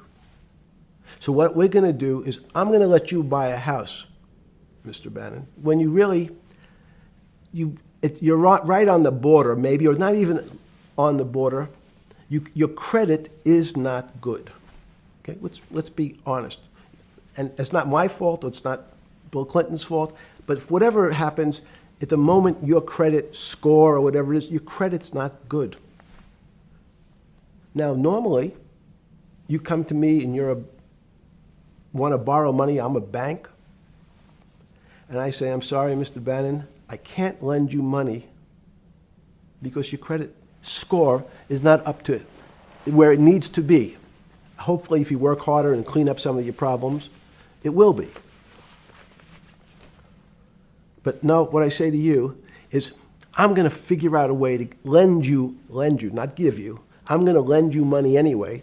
Speaker 3: So what we're going to do is I'm going to let you buy a house, Mr. Bannon, when you really, you're right on the border, maybe, or not even on the border. Your credit is not good. Okay, let's be honest. And it's not my fault, it's not Bill Clinton's fault, but if whatever happens, at the moment your credit score or whatever it is, your credit's not good. Now, normally, you come to me and want to borrow money, I'm a bank, and I say, I'm sorry, Mr. Bannon, I can't lend you money because your credit score is not up to where it needs to be. Hopefully, if you work harder and clean up some of your problems, it will be. But no, what I say to you is, I'm going to figure out a way to lend you, not give you. I'm going to lend you money anyway,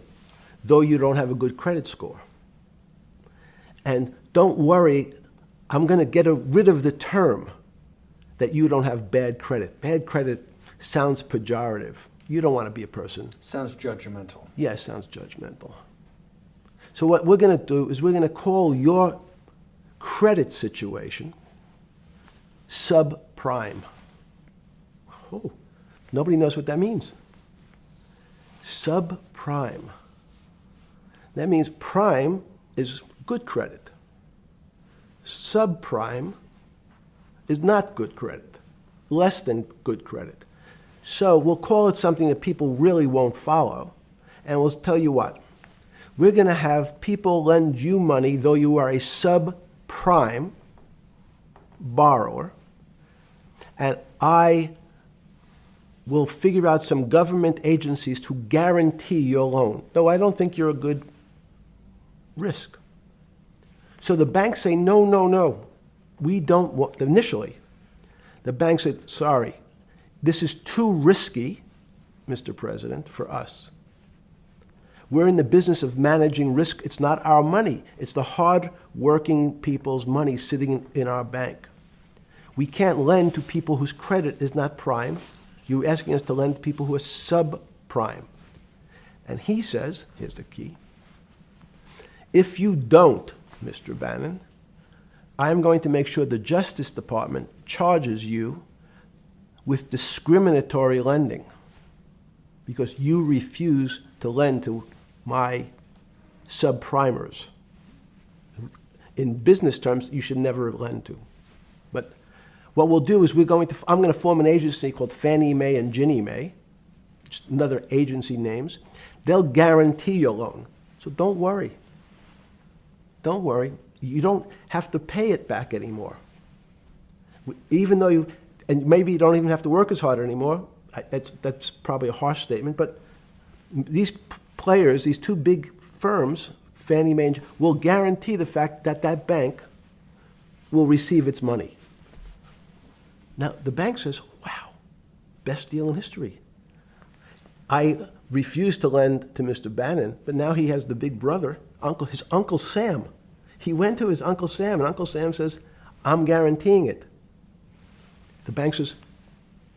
Speaker 3: though you don't have a good credit score. And don't worry, I'm going to get rid of the term that you don't have bad credit. Bad credit sounds pejorative. You don't want to be a person.
Speaker 1: Sounds judgmental.
Speaker 3: Yeah, it sounds judgmental. So what we're going to do is we're going to call your credit situation subprime. Oh, nobody knows what that means. Subprime. That means prime is good credit. Subprime is not good credit, less than good credit. So we'll call it something that people really won't follow, and we'll tell you what. We're going to have people lend you money, though you are a subprime borrower, and I will figure out some government agencies to guarantee your loan, though I don't think you're a good risk. So the banks say, no, no, no, we don't want, initially, the bank said, sorry, this is too risky, Mr. President, for us. We're in the business of managing risk. It's not our money. It's the hard-working people's money sitting in our bank. We can't lend to people whose credit is not prime. You're asking us to lend to people who are subprime. And he says, here's the key, if you don't, Mr. Bannon, I'm going to make sure the Justice Department charges you with discriminatory lending because you refuse to lend to my subprimers. In business terms, you should never lend to. But what we'll do is I'm going to form an agency called Fannie Mae and Ginnie Mae, just another agency names. They'll guarantee your loan. So don't worry. Don't worry. You don't have to pay it back anymore. Even though and maybe you don't even have to work as hard anymore. That's probably a harsh statement, but these players, these two big firms, Fannie Mae, will guarantee the fact that that bank will receive its money. Now, the bank says, wow, best deal in history. I refused to lend to Mr. Bannon, but now he has the big brother, his Uncle Sam. He went to his Uncle Sam, and Uncle Sam says, I'm guaranteeing it. The bank says,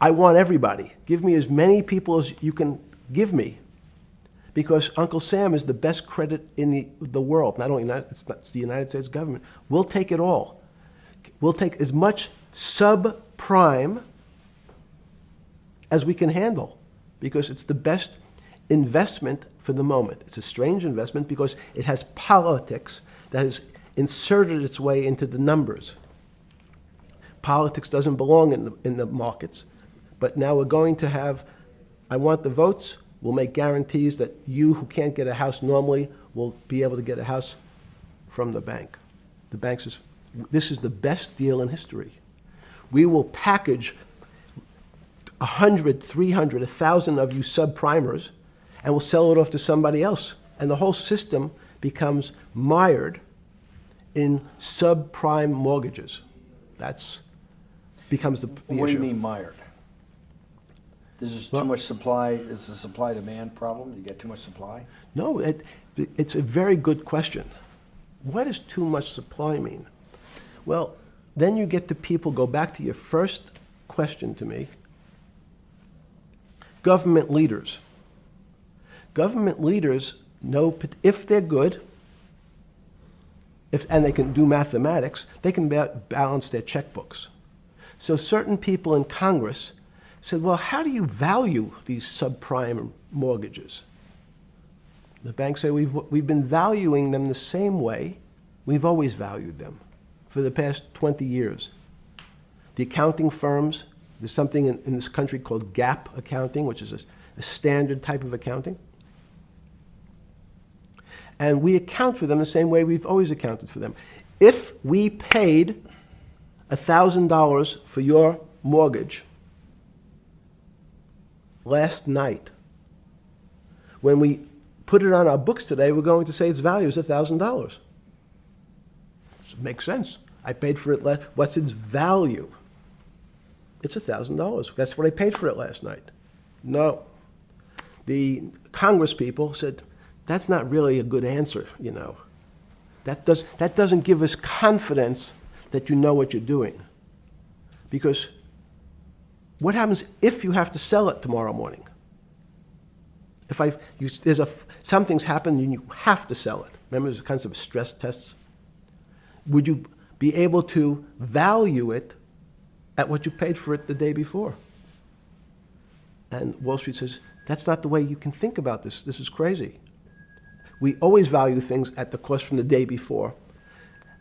Speaker 3: I want everybody. Give me as many people as you can give me. Because Uncle Sam is the best credit in the world. Not only it's the United States government. We'll take it all. We'll take as much subprime as we can handle. Because it's the best investment for the moment. It's a strange investment because it has politics that has inserted its way into the numbers. Politics doesn't belong in the markets. But now we're going to have, I want the votes, we'll make guarantees that you who can't get a house normally will be able to get a house from the bank. The bank says, this is the best deal in history. We will package 100, 300, 1,000 of you subprimers, and we'll sell it off to somebody else. And the whole system becomes mired in subprime mortgages. That's becomes the issue.
Speaker 1: What do you mean mired? There's just too much supply. It's a supply-demand problem. You get too much supply.
Speaker 3: No, it's a very good question. What does too much supply mean? Well, then you get to people, go back to your first question to me. Government leaders. Government leaders know if they're good, and they can do mathematics, they can balance their checkbooks. So certain people in Congress said, well, how do you value these subprime mortgages? The banks say, we've been valuing them the same way we've always valued them for the past 20 years. The accounting firms, there's something in this country called GAAP accounting, which is a standard type of accounting. And we account for them the same way we've always accounted for them. If we paid $1,000 for your mortgage last night, when we put it on our books today, we're going to say its value is $1,000. It makes sense. I paid for it what's its value? It's $1,000. That's what I paid for it last night. No. The Congress people said, that's not really a good answer, you know. That doesn't give us confidence that you know what you're doing. Because what happens if you have to sell it tomorrow morning? Something's happened and you have to sell it. Remember, there's a concept of stress tests. Would you be able to value it at what you paid for it the day before? And Wall Street says, that's not the way you can think about this. This is crazy. We always value things at the cost from the day before.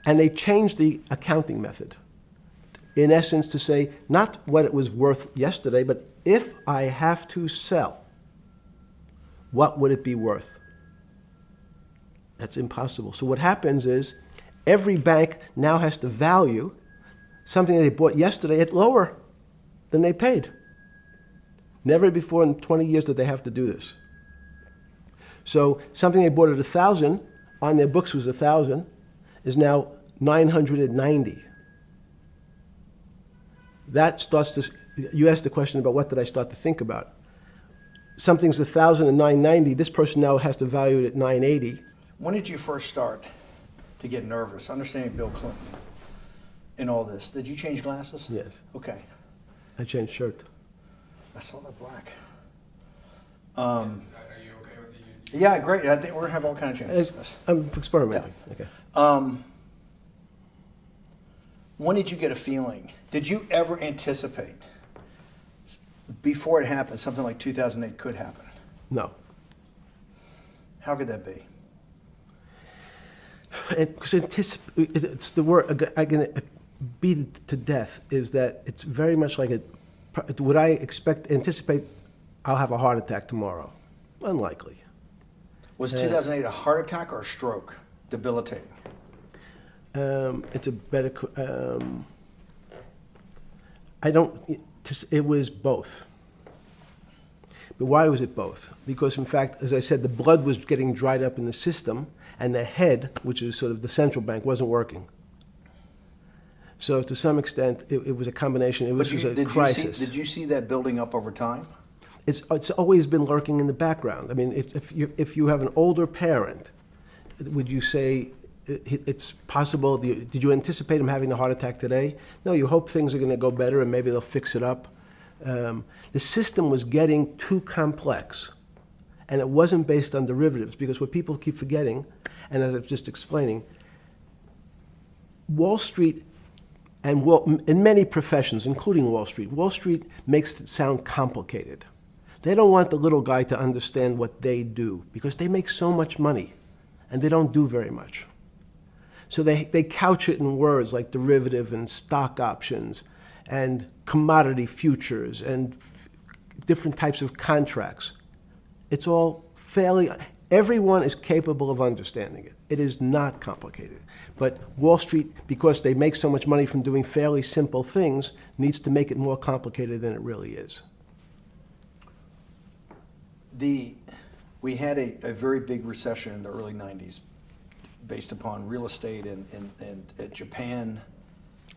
Speaker 3: And they changed the accounting method, in essence, to say not what it was worth yesterday, but if I have to sell, what would it be worth? That's impossible. So what happens is every bank now has to value something that they bought yesterday at lower than they paid. Never before in 20 years did they have to do this. So something they bought at 1,000, on their books was 1,000, is now 990. That starts to, you asked the question about what did I start to think about. Something's 1,000 and 990, this person now has to value it at 980.
Speaker 1: When did you first start to get nervous, understanding Bill Clinton in all this? Did you change glasses?
Speaker 3: Yes.
Speaker 1: Okay.
Speaker 3: I changed shirt.
Speaker 1: I saw that black.
Speaker 2: Are you okay with the?
Speaker 1: Yeah, great. I think we're gonna have all kinds of changes.
Speaker 3: I'm experimenting.
Speaker 1: Yeah.
Speaker 3: Okay.
Speaker 1: When did you get a feeling? Did you ever anticipate before it happened something like 2008 could happen?
Speaker 3: No.
Speaker 1: How could that be?
Speaker 3: It's the word I can beat it to death. Is that it's very much like would I anticipate I'll have a heart attack tomorrow? Unlikely.
Speaker 1: Was 2008 a heart attack or a stroke? Debilitating.
Speaker 3: It's a better. It was both. But why was it both? Because in fact, as I said, the blood was getting dried up in the system, and the head, which is sort of the central bank, wasn't working. So to some extent, it was a combination. It was a crisis.
Speaker 1: Did you see that building up over time?
Speaker 3: It's always been lurking in the background. I mean, if you have an older parent, would you say it's possible? Did you anticipate him having a heart attack today? No, you hope things are going to go better and maybe they'll fix it up. The system was getting too complex, and it wasn't based on derivatives, because what people keep forgetting, and as I was just explaining, Wall Street, and in many professions, including Wall Street makes it sound complicated. They don't want the little guy to understand what they do because they make so much money and they don't do very much. So they couch it in words like derivative and stock options and commodity futures and different types of contracts. It's all fairly, everyone is capable of understanding it. It is not complicated. But Wall Street, because they make so much money from doing fairly simple things, needs to make it more complicated than it really is.
Speaker 1: We had a very big recession in the early 90s based upon real estate and Japan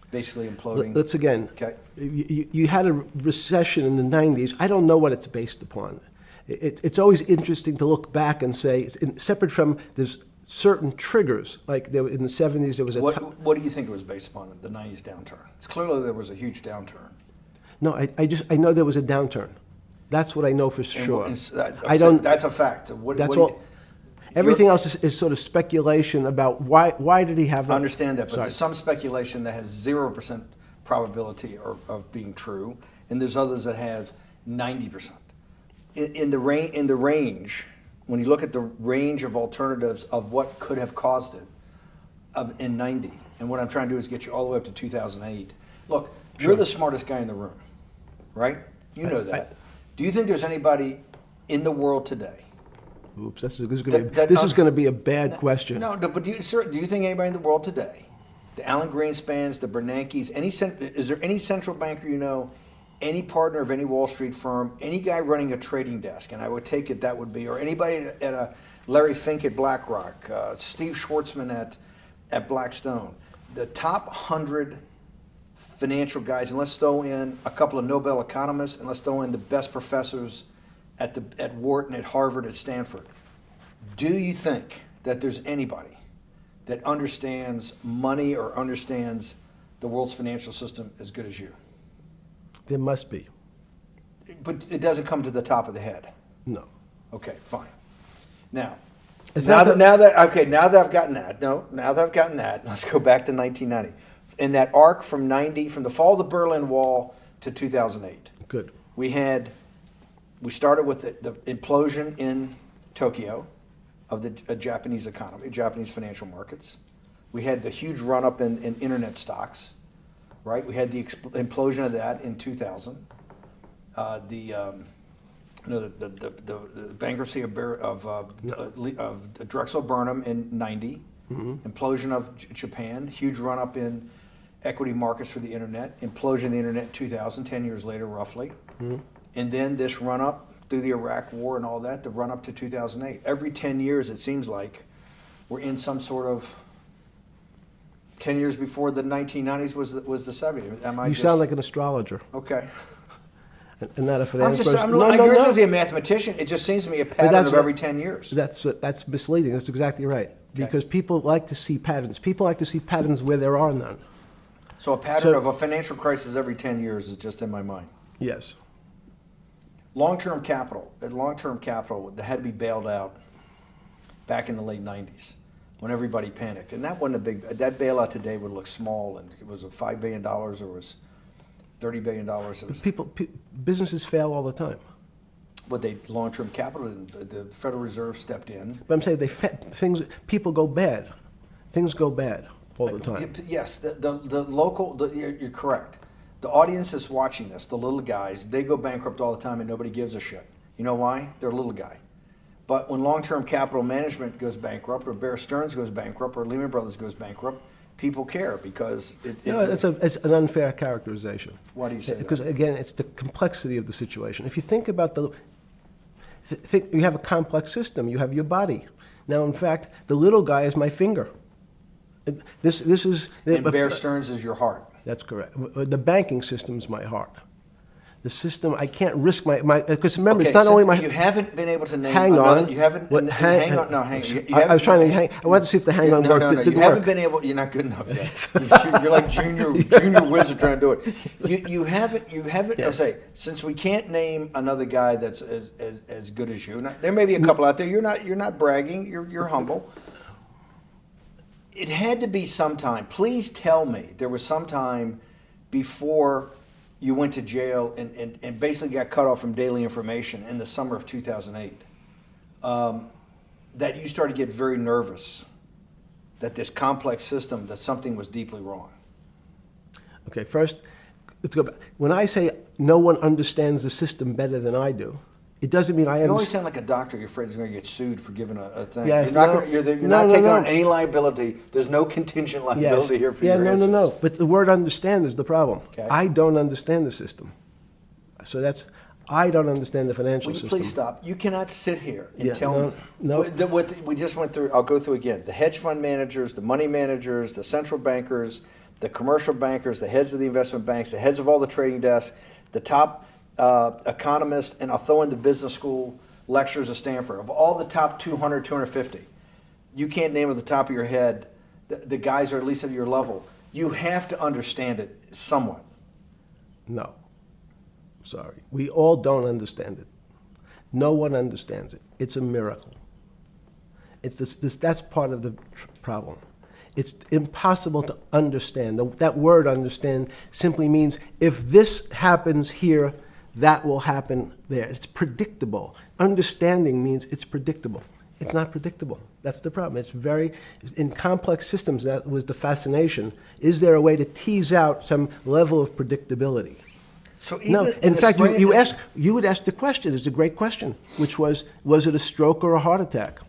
Speaker 1: basically imploding.
Speaker 3: Let's again,
Speaker 1: Okay.
Speaker 3: you had a recession in the 90s. I don't know what it's based upon. It's always interesting to look back and say, separate from there's certain triggers, like there, in the 70s there was a...
Speaker 1: What do you think it was based upon, the 90s downturn? It's clearly there was a huge downturn.
Speaker 3: No, I know there was a downturn. That's what I know for sure.
Speaker 1: That's a fact.
Speaker 3: That's all. Everything else is sort of speculation about why did he have that?
Speaker 1: I understand that, but
Speaker 3: Sorry.
Speaker 1: there's some speculation that has 0% probability of being true, and there's others that have 90%. In the range, when you look at the range of alternatives of what could have caused it in 90, and what I'm trying to do is get you all the way up to 2008. Look,
Speaker 3: Sure.
Speaker 1: You're the smartest guy in the room, right? You know that. Do you think there's anybody in the world today?
Speaker 3: Oops, this is going to be a bad question.
Speaker 1: No, but do you think anybody in the world today, the Alan Greenspans, the Bernankes, is there any central banker you know, any partner of any Wall Street firm, any guy running a trading desk, and I would take it that would be, or anybody at a Larry Fink at BlackRock, Steve Schwartzman at Blackstone, the top 100 financial guys, and let's throw in a couple of Nobel economists, and let's throw in the best professors at Wharton, at Harvard, at Stanford. Do you think that there's anybody that understands money or understands the world's financial system as good as you?
Speaker 3: There must be.
Speaker 1: But it doesn't come to the top of the head.
Speaker 3: No.
Speaker 1: Okay, fine. Now
Speaker 3: It's
Speaker 1: that
Speaker 3: not
Speaker 1: now that I've gotten that, let's go back to 1990. In that arc from the fall of the Berlin Wall to 2008.
Speaker 3: Good.
Speaker 1: We started with the implosion in Tokyo of the Japanese economy, Japanese financial markets. We had the huge run-up in internet stocks, right? We had the implosion of that in 2000. The bankruptcy of Drexel Burnham in 90. Mm-hmm. Implosion of Japan, huge run-up in equity markets for the internet, implosion of the internet in 2000, 10 years later roughly. Mm-hmm. And then this run-up through the Iraq War and all that, the run-up to 2008. Every 10 years, it seems like, we're in some sort of 10 years before the 1990s was the 70s.
Speaker 3: You sound like an astrologer.
Speaker 1: Okay.
Speaker 3: And not a finance person.
Speaker 1: I'm not going to be a mathematician. It just seems to me a pattern of every 10 years.
Speaker 3: That's misleading. That's exactly right. Okay. Because people like to see patterns. People like to see patterns where there are none.
Speaker 1: So a pattern of a financial crisis every 10 years is just in my mind.
Speaker 3: Yes.
Speaker 1: Long-term capital, that had to be bailed out back in the late 90s when everybody panicked. And that wasn't that bailout today would look small, and it was $5 billion or was $30 billion.
Speaker 3: Businesses fail all the time.
Speaker 1: But long-term capital, the Federal Reserve stepped in.
Speaker 3: But I'm saying people go bad. Things go bad all the time.
Speaker 1: Yes, you're correct. The audience that's watching this, the little guys, they go bankrupt all the time and nobody gives a shit. You know why? They're a little guy. But when long-term capital management goes bankrupt, or Bear Stearns goes bankrupt, or Lehman Brothers goes bankrupt, people care because
Speaker 3: it's an unfair characterization.
Speaker 1: Why do you say that?
Speaker 3: Because again, it's the complexity of the situation. If you think about you have a complex system. You have your body. Now, in fact, the little guy is my finger. This is.
Speaker 1: And Bear Stearns is your heart.
Speaker 3: That's correct. The banking system is my heart. The system, I can't risk my because remember, it's not only my.
Speaker 1: You haven't been able to name.
Speaker 3: Hang on.
Speaker 1: You haven't. Hang on. No, hang on.
Speaker 3: I was trying to hang. I wanted to see if the hang on worked.
Speaker 1: No. You haven't been able. You're not good enough yet. You're like junior wizard trying to do it. You haven't. Yes. I'll say, since we can't name another guy that's as good as you. Now, there may be a couple out there. You're not bragging. You're humble. It had to be sometime. Please tell me there was some time before you went to jail and basically got cut off from daily information in the summer of 2008, that you started to get very nervous that this complex system, that something was deeply wrong?
Speaker 3: Okay, first, let's go back. When I say no one understands the system better than I do, it doesn't mean I
Speaker 1: You always
Speaker 3: understand.
Speaker 1: sound like a doctor. You're afraid he's going to get sued for giving a thing.
Speaker 3: Yes,
Speaker 1: you're not,
Speaker 3: no.
Speaker 1: gonna, you're
Speaker 3: No,
Speaker 1: not
Speaker 3: no,
Speaker 1: taking
Speaker 3: no.
Speaker 1: on any liability. There's no contingent liability here for
Speaker 3: yeah,
Speaker 1: your
Speaker 3: no,
Speaker 1: answers.
Speaker 3: no. But the word understand is the problem.
Speaker 1: Okay.
Speaker 3: I don't understand the system. So I don't understand the financial
Speaker 1: Will you
Speaker 3: system.
Speaker 1: please stop? You cannot sit here and
Speaker 3: Yeah,
Speaker 1: tell
Speaker 3: no,
Speaker 1: me.
Speaker 3: no.
Speaker 1: What we just went through, I'll go through again. The hedge fund managers, the money managers, the central bankers, the commercial bankers, the heads of the investment banks, the heads of all the trading desks, the top economists, and I'll throw in the business school lecturers at Stanford. Of all the top 200, 250, you can't name at the top of your head the guys are at least at your level. You have to understand it somewhat.
Speaker 3: No. Sorry. We all don't understand it. No one understands it. It's a miracle. It's that's part of the problem. It's impossible to understand. That word understand simply means if this happens here, that will happen there. It's predictable. Understanding means it's predictable. It's not predictable. That's the problem. In complex systems, that was the fascination. Is there a way to tease out some level of predictability?
Speaker 1: So
Speaker 3: No, in fact, you would ask the question, it's a great question, which was it a stroke or a heart attack?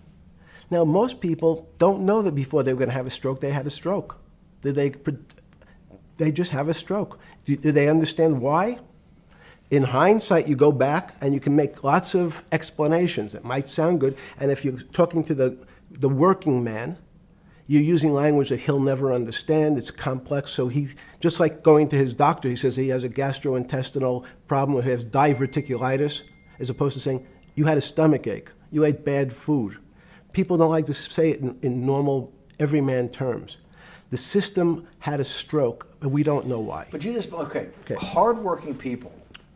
Speaker 3: Now, most people don't know that before they were going to have a stroke, they had a stroke. They just have a stroke. Do they understand why? In hindsight, you go back and you can make lots of explanations. It might sound good, and if you're talking to the working man, you're using language that he'll never understand. It's complex. So he, just like going to his doctor, he says he has a gastrointestinal problem, or he has diverticulitis, as opposed to saying, you had a stomach ache, you ate bad food. People don't like to say it in normal, everyman terms. The system had a stroke, but we don't know why.
Speaker 1: But you just, okay. Hardworking people,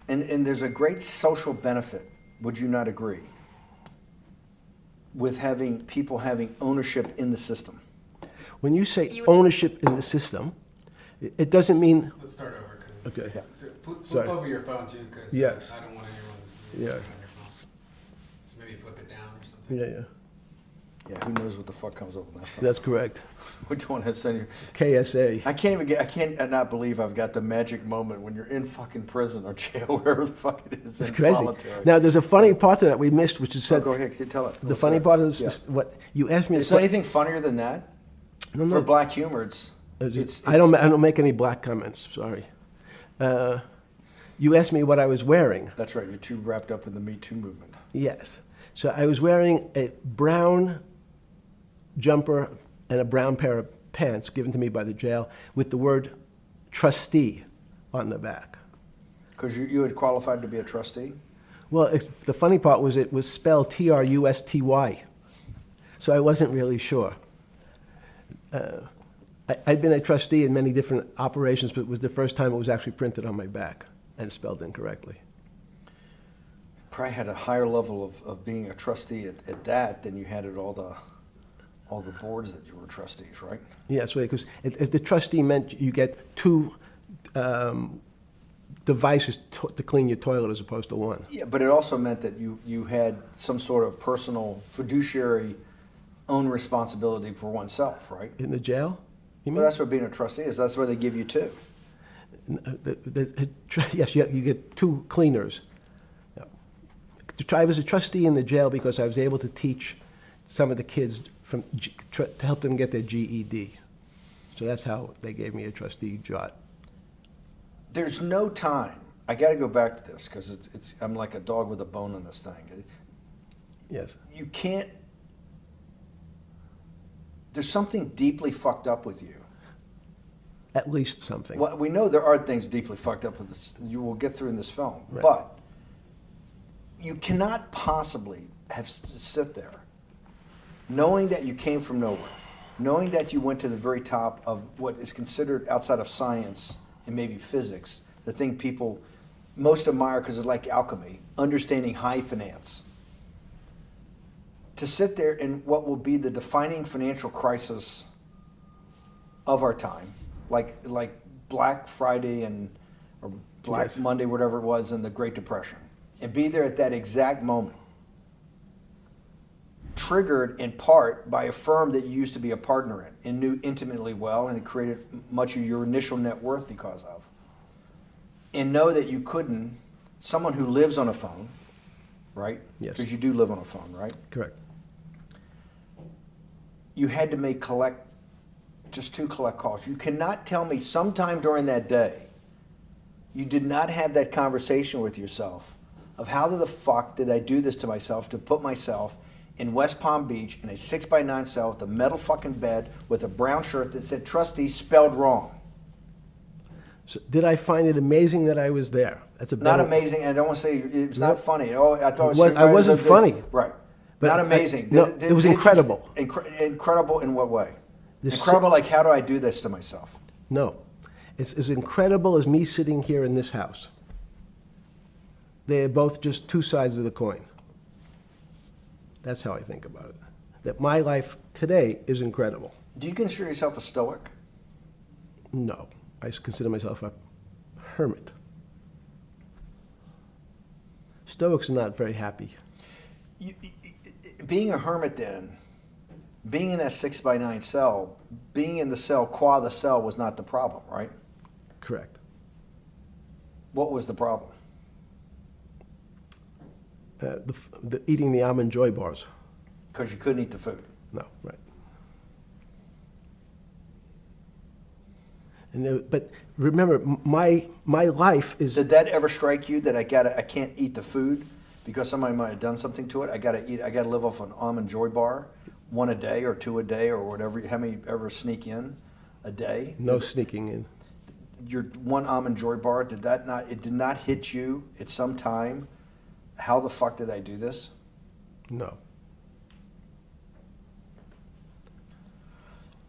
Speaker 1: and there's a great social benefit, would you not agree, with having people having ownership in the system?
Speaker 3: When you say ownership in the system, it doesn't mean.
Speaker 2: Let's start over.
Speaker 3: Okay.
Speaker 1: Yeah.
Speaker 2: So flip
Speaker 3: Sorry.
Speaker 2: over your phone too, because
Speaker 3: Yes.
Speaker 2: I don't want anyone to see
Speaker 3: Yes.
Speaker 2: on your phone. So maybe flip it down or something.
Speaker 3: Yeah.
Speaker 1: Yeah, who knows what the fuck comes up with that phone?
Speaker 3: That's correct.
Speaker 1: We don't want to send you.
Speaker 3: KSA.
Speaker 1: I can't not believe I've got the magic moment when you're in fucking prison or jail, wherever the fuck it is,
Speaker 3: It's
Speaker 1: in
Speaker 3: crazy.
Speaker 1: solitary.
Speaker 3: Now, there's a funny part to that we missed, which is
Speaker 1: So
Speaker 3: said.
Speaker 1: go ahead, tell it.
Speaker 3: The funny part is what you asked me.
Speaker 1: Is there anything funnier than that?
Speaker 3: No,
Speaker 1: For black humor, it's
Speaker 3: I don't make any black comments. Sorry. You asked me what I was wearing.
Speaker 1: That's right. You're too wrapped up in the Me Too movement.
Speaker 3: Yes. So I was wearing a brown jumper and a brown pair of pants given to me by the jail with the word trustee on the back.
Speaker 1: Because you had qualified to be a trustee?
Speaker 3: Well, the funny part was it was spelled Trusty. So I wasn't really sure. I'd been a trustee in many different operations, but it was the first time it was actually printed on my back and spelled incorrectly.
Speaker 1: Probably had a higher level of being a trustee at that than you had at all the boards that you were trustees, right?
Speaker 3: Yes, right, because as the trustee meant you get two devices to clean your toilet as opposed to one.
Speaker 1: Yeah, but it also meant that you had some sort of personal fiduciary own responsibility for oneself, right?
Speaker 3: In the jail? You mean?
Speaker 1: Well, that's what being a trustee is. That's where they give you two.
Speaker 3: Yes, you get two cleaners. I was a trustee in the jail because I was able to teach some of the kids to help them get their GED. So that's how they gave me a trustee job.
Speaker 1: There's no time. I got to go back to this because I'm like a dog with a bone in this thing.
Speaker 3: Yes.
Speaker 1: You can't. There's something deeply fucked up with you.
Speaker 3: At least something.
Speaker 1: Well, we know there are things deeply fucked up with this. You will get through in this film,
Speaker 3: Right.
Speaker 1: but you cannot possibly sit there knowing that you came from nowhere, knowing that you went to the very top of what is considered outside of science and maybe physics, the thing people most admire because it's like alchemy, understanding high finance. To sit there in what will be the defining financial crisis of our time, like Black Friday and or Black
Speaker 3: Yes.
Speaker 1: Monday, whatever it was, in the Great Depression, and be there at that exact moment, triggered in part by a firm that you used to be a partner in and knew intimately well, and it created much of your initial net worth because of, and know that you couldn't, someone who lives on a phone, right?
Speaker 3: Yes.
Speaker 1: Because you do live on a phone, right?
Speaker 3: Correct.
Speaker 1: You had to make just 2 collect calls. You cannot tell me sometime during that day you did not have that conversation with yourself of how the fuck did I do this to myself to put myself in West Palm Beach in a 6x9 cell with a metal fucking bed with a brown shirt that said trustee spelled wrong.
Speaker 3: So did I find it amazing that I was there? That's a
Speaker 1: Not
Speaker 3: better-
Speaker 1: amazing, and I don't want to say it was not
Speaker 3: Nope.
Speaker 1: funny. Oh, I thought
Speaker 3: I wasn't funny.
Speaker 1: Right.
Speaker 3: But
Speaker 1: Not
Speaker 3: I-
Speaker 1: amazing.
Speaker 3: no, it was incredible.
Speaker 1: Incredible in what way?
Speaker 3: This-
Speaker 1: Incredible, like how do I do this to myself?
Speaker 3: No. It's as incredible as me sitting here in this house. They're both just 2 sides of the coin. That's how I think about it. That my life today is incredible.
Speaker 1: Do you consider yourself a stoic?
Speaker 3: No. I consider myself a hermit. Stoics are not very happy.
Speaker 1: Being a hermit then, being in that 6x9 cell, being in the cell qua the cell was not the problem, right?
Speaker 3: Correct.
Speaker 1: What was the problem?
Speaker 3: Eating the almond joy bars.
Speaker 1: Because you couldn't eat the food.
Speaker 3: No, right. And but remember, my life is.
Speaker 1: Did that ever strike you that I can't eat the food because somebody might have done something to it? I gotta live off an almond joy bar, 1 a day or 2 a day or whatever. How many ever sneak in a day?
Speaker 3: No sneaking in.
Speaker 1: Your 1 almond joy bar, it did not hit you at some time? How the fuck did I do this?
Speaker 3: No.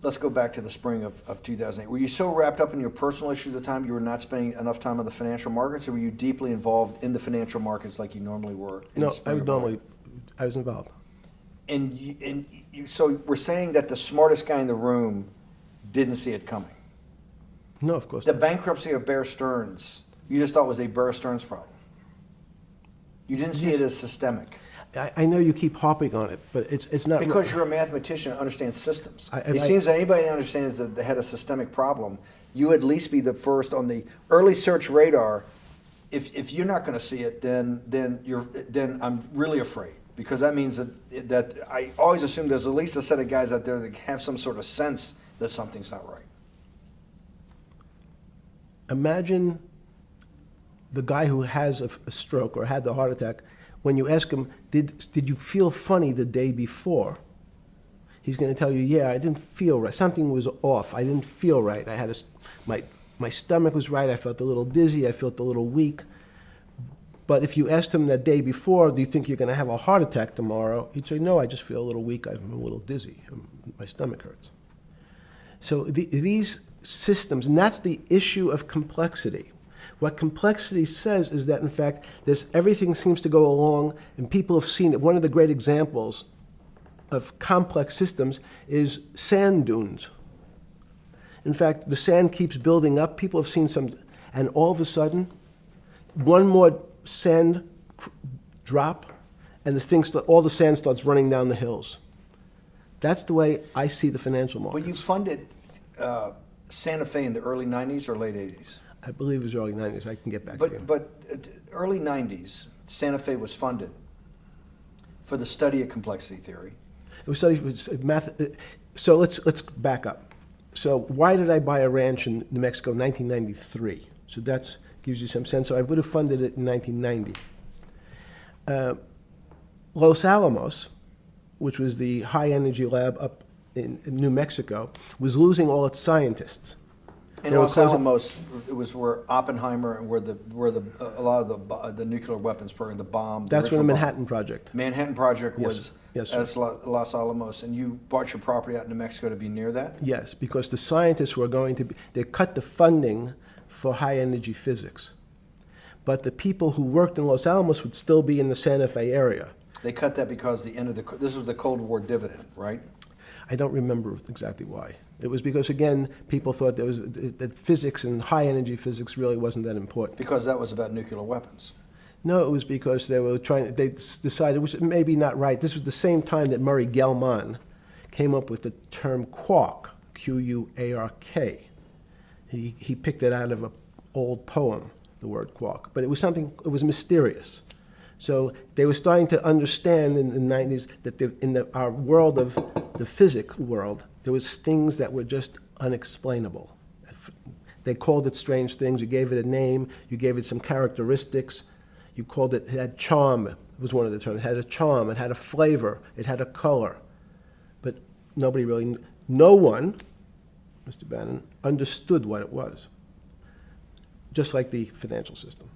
Speaker 1: Let's go back to the spring of 2008. Were you so wrapped up in your personal issues at the time you were not spending enough time on the financial markets, or were you deeply involved in the financial markets like you normally were? In
Speaker 3: No,
Speaker 1: the spring of 2008?
Speaker 3: I was involved.
Speaker 1: So we're saying that the smartest guy in the room didn't see it coming.
Speaker 3: No, of course
Speaker 1: The
Speaker 3: not.
Speaker 1: bankruptcy of Bear Stearns, you just thought was a Bear Stearns problem. You didn't see it as systemic.
Speaker 3: I know you keep harping on it, but it's not.
Speaker 1: Because you're a mathematician and understand systems.
Speaker 3: I-
Speaker 1: It seems that anybody that understands that they had a systemic problem, you would at least be the first on the early search radar. If you're not going to see it, then I'm really afraid, because that means that I always assume there's at least a set of guys out there that have some sort of sense that something's not right.
Speaker 3: Imagine the guy who has a stroke or had the heart attack. When you ask him, did you feel funny the day before? He's going to tell you, yeah, I didn't feel right. Something was off. I didn't feel right. I had my stomach was right. I felt a little dizzy. I felt a little weak. But if you asked him that day before, do you think you're going to have a heart attack tomorrow? He'd say, no, I just feel a little weak. I'm a little dizzy. My stomach hurts. So these systems, and that's the issue of complexity. What complexity says is that, in fact, everything seems to go along, and people have seen it. One of the great examples of complex systems is sand dunes. In fact, the sand keeps building up. People have seen some, and all of a sudden, one more sand drop, and all the sand starts running down the hills. That's the way I see the financial markets.
Speaker 1: But you funded Santa Fe in the early 90s or late 80s?
Speaker 3: I believe it was early 90s. I can get back to you.
Speaker 1: But early 90s, Santa Fe was funded for the study of complexity theory.
Speaker 3: It was studied with math. So let's back up. So why did I buy a ranch in New Mexico in 1993? So that gives you some sense. So I would have funded it in 1990. Los Alamos, which was the high energy lab up in New Mexico, was losing all its scientists.
Speaker 1: And
Speaker 3: They were
Speaker 1: Los
Speaker 3: closing-
Speaker 1: Alamos, it was where Oppenheimer and where a lot of the nuclear weapons program, the bomb.
Speaker 3: That's
Speaker 1: original
Speaker 3: when the
Speaker 1: bomb.
Speaker 3: Manhattan Project.
Speaker 1: Manhattan Project
Speaker 3: Yes.
Speaker 1: was
Speaker 3: Yes, sir.
Speaker 1: as Los Alamos, and you bought your property out in New Mexico to be near that?
Speaker 3: Yes, because the scientists were going to be, they cut the funding for high energy physics. But the people who worked in Los Alamos would still be in the Santa Fe area.
Speaker 1: They cut that because this was the Cold War dividend, right?
Speaker 3: I don't remember exactly why. It was because, again, people thought that physics and high-energy physics really wasn't that important.
Speaker 1: Because that was about nuclear weapons.
Speaker 3: No, it was because they decided, which may be not right. This was the same time that Murray Gell-Mann came up with the term quark, Q-U-A-R-K. He picked it out of an old poem, the word quark. But it was mysterious. So they were starting to understand in the 90s that our world of the physics world, there was things that were just unexplainable. They called it strange things. You gave it a name. You gave it some characteristics. You called it had charm. It was one of the terms. It had a charm. It had a flavor. It had a color. But no one, Mr. Bannon, understood what it was. Just like the financial system.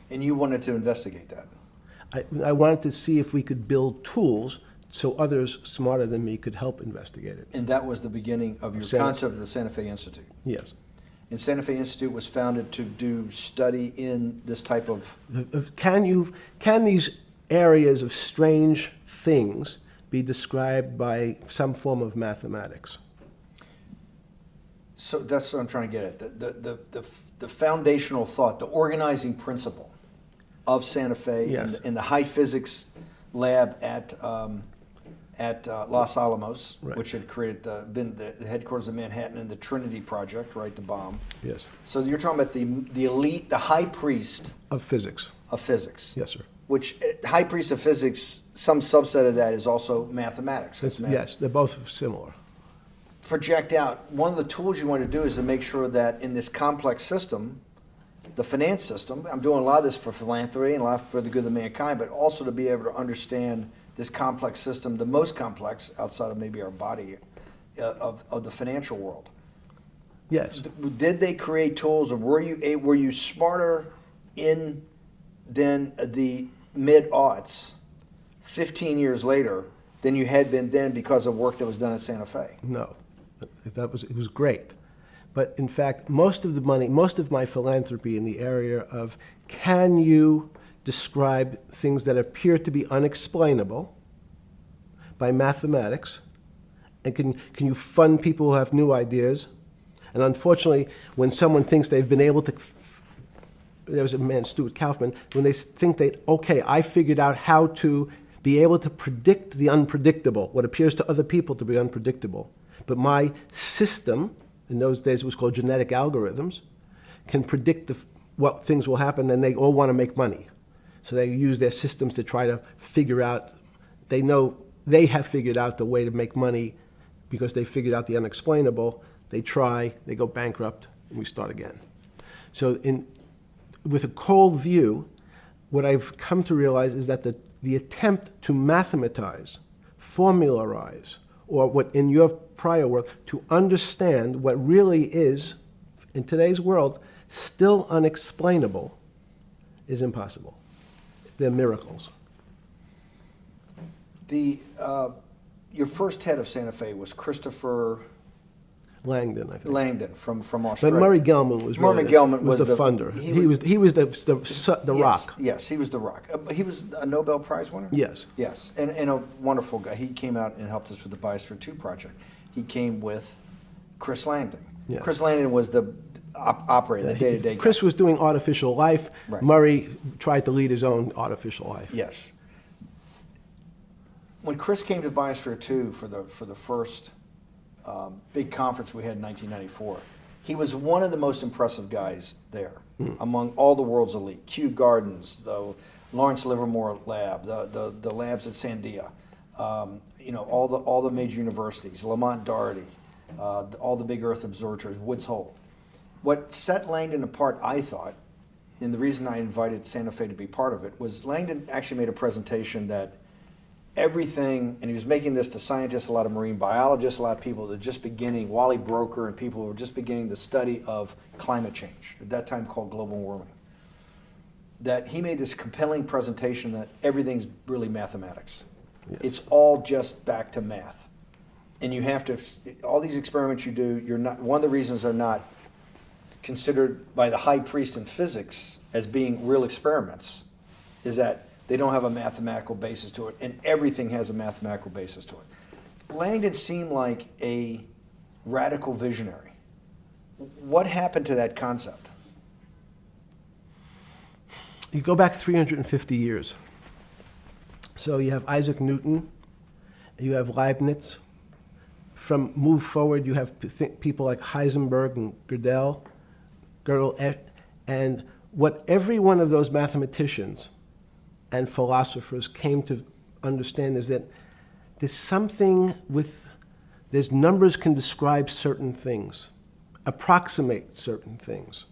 Speaker 1: And you wanted to investigate that.
Speaker 3: I wanted to see if we could build tools so others smarter than me could help investigate it.
Speaker 1: And that was the beginning of your concept of the Santa Fe Institute.
Speaker 3: Yes.
Speaker 1: And Santa Fe Institute was founded to do study in this type of...
Speaker 3: Can these areas of strange things be described by some form of mathematics?
Speaker 1: So that's what I'm trying to get at. The foundational thought, the organizing principle of Santa Fe,
Speaker 3: yes,
Speaker 1: in the high physics lab at Los Alamos,
Speaker 3: right,
Speaker 1: which had been the headquarters of Manhattan, and the Trinity Project, right, the bomb.
Speaker 3: Yes.
Speaker 1: So you're talking about the elite, the high priest
Speaker 3: of physics.
Speaker 1: Of physics.
Speaker 3: Yes, sir.
Speaker 1: Which high priest of physics, some subset of that is also mathematics.
Speaker 3: Yes, they're both similar.
Speaker 1: Project out. One of the tools you want to do is to make sure that in this complex system, the finance system, I'm doing a lot of this for philanthropy and a lot for the good of mankind, but also to be able to understand this complex system, the most complex outside of maybe our body, of the financial world.
Speaker 3: Yes.
Speaker 1: Did they create tools, or were you smarter in then the mid-aughts, 15 years later, than you had been then because of work that was done at Santa Fe?
Speaker 3: No, it was great. But in fact, most of the money, most of my philanthropy in the area of can you describe things that appear to be unexplainable by mathematics, and can you fund people who have new ideas? And unfortunately, when someone thinks they've been able to, there was a man, Stuart Kaufman, when they think okay, I figured out how to be able to predict the unpredictable, what appears to other people to be unpredictable. But my system, in those days it was called genetic algorithms, can predict what things will happen, and they all want to make money. So they use their systems to try to figure out, they know they have figured out the way to make money because they figured out the unexplainable. They try, they go bankrupt, and we start again. So with a cold view, what I've come to realize is that the attempt to mathematize, formularize, or what in your prior work, to understand what really is, in today's world, still unexplainable, is impossible. They're miracles.
Speaker 1: Your first head of Santa Fe was Christopher
Speaker 3: Langdon, I think.
Speaker 1: Langdon from Australia.
Speaker 3: But Murray Gell-Mann was really the funder. He was the rock.
Speaker 1: Yes, he was the rock. He was a Nobel Prize winner?
Speaker 3: Yes.
Speaker 1: Yes, and a wonderful guy. He came out and helped us with the Biosphere 2 project. He came with Chris Langdon.
Speaker 3: Yes.
Speaker 1: Chris Langdon was the operator, the day-to-day guy.
Speaker 3: Chris was doing artificial life.
Speaker 1: Right.
Speaker 3: Murray tried to lead his own artificial life.
Speaker 1: Yes. When Chris came to Biosphere 2 for the first big conference we had in 1994, he was one of the most impressive guys there among all the world's elite. Kew Gardens, the Lawrence Livermore lab, the labs at Sandia, all the major universities, Lamont Doherty, all the big Earth observatories, Woods Hole. What set Langdon apart, I thought, and the reason I invited Santa Fe to be part of it, was Langdon actually made a presentation that everything, and he was making this to scientists, a lot of marine biologists, a lot of people that were just beginning, Wally Broker and people who were just beginning the study of climate change, at that time called global warming. That he made this compelling presentation that everything's really mathematics. Yes. It's all just back to math. And you have to, all these experiments you do, you're not, one of the reasons they're not considered by the high priest in physics as being real experiments is that they don't have a mathematical basis to it, and everything has a mathematical basis to it. Langdon seemed like a radical visionary. What happened to that concept?
Speaker 3: You go back 350 years. So you have Isaac Newton, you have Leibniz. From move forward, you have people like Heisenberg and Gödel, and what every one of those mathematicians and philosophers came to understand is that there's something there's numbers can describe certain things, approximate certain things.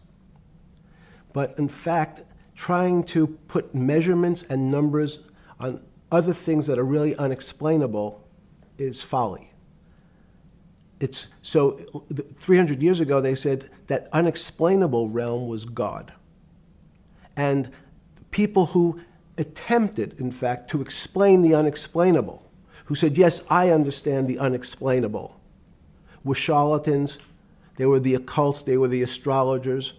Speaker 3: But in fact, trying to put measurements and numbers on other things that are really unexplainable is folly. So 300 years ago, they said that unexplainable realm was God. And people who attempted, in fact, to explain the unexplainable, who said, yes, I understand the unexplainable, were charlatans, they were the occults, they were the astrologers,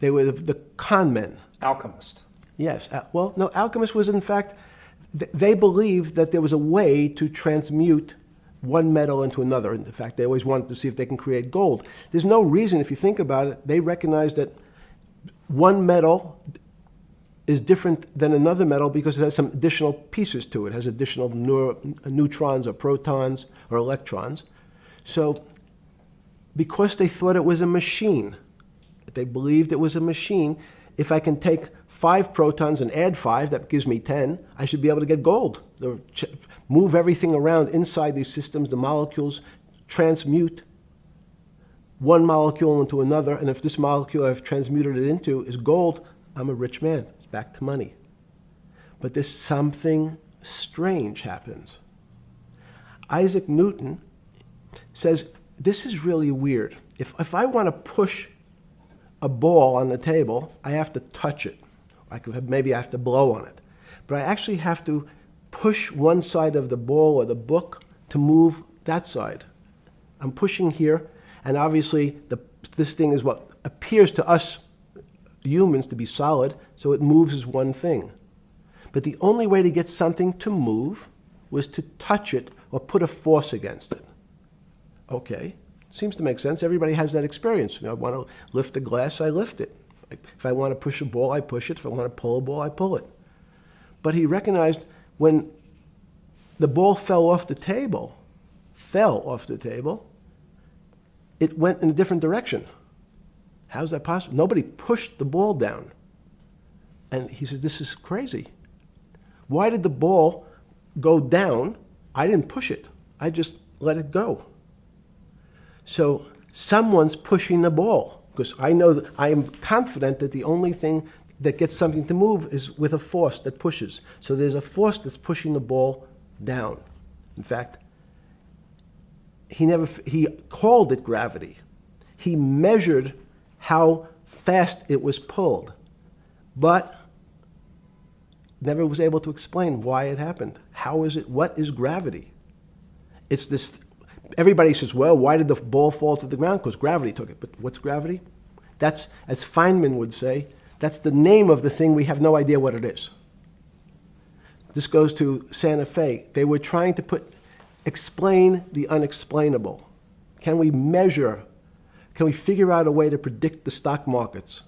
Speaker 3: they were the con men.
Speaker 1: Alchemist.
Speaker 3: Yes. Well, no, alchemist was, in fact, they believed that there was a way to transmute one metal into another. In fact, they always wanted to see if they can create gold. There's no reason, if you think about it, they recognize that one metal is different than another metal because it has some additional pieces to it. It has additional neutrons or protons or electrons. So because they thought it was a machine, they believed it was a machine, if I can take 5 protons and add 5, that gives me 10, I should be able to get gold. Move everything around inside these systems, the molecules transmute one molecule into another, and if this molecule I've transmuted it into is gold, I'm a rich man. It's back to money. But there's something strange happens. Isaac Newton says, this is really weird. If I want to push a ball on the table, I have to touch it. Maybe I have to blow on it. But I actually have to push one side of the ball or the book to move that side. I'm pushing here, and obviously this thing is what appears to us humans to be solid, so it moves as one thing. But the only way to get something to move was to touch it or put a force against it. Okay, seems to make sense. Everybody has that experience. I want to lift a glass, I lift it. If I want to push a ball, I push it. If I want to pull a ball, I pull it. But he recognized when the ball fell off the table, it went in a different direction. How's that possible? Nobody pushed the ball down. And he says, this is crazy. Why did the ball go down? I didn't push it. I just let it go. So someone's pushing the ball. Because I know that I am confident that the only thing that gets something to move is with a force that pushes. So there's a force that's pushing the ball down. In fact, he called it gravity. He measured how fast it was pulled, but never was able to explain why it happened. How is it? What is gravity? It's this. Everybody says, well, why did the ball fall to the ground? Because gravity took it. But what's gravity? That's, as Feynman would say, that's the name of the thing. We have no idea what it is. This goes to Santa Fe. They were trying to explain the unexplainable. Can we measure? Can we figure out a way to predict the stock markets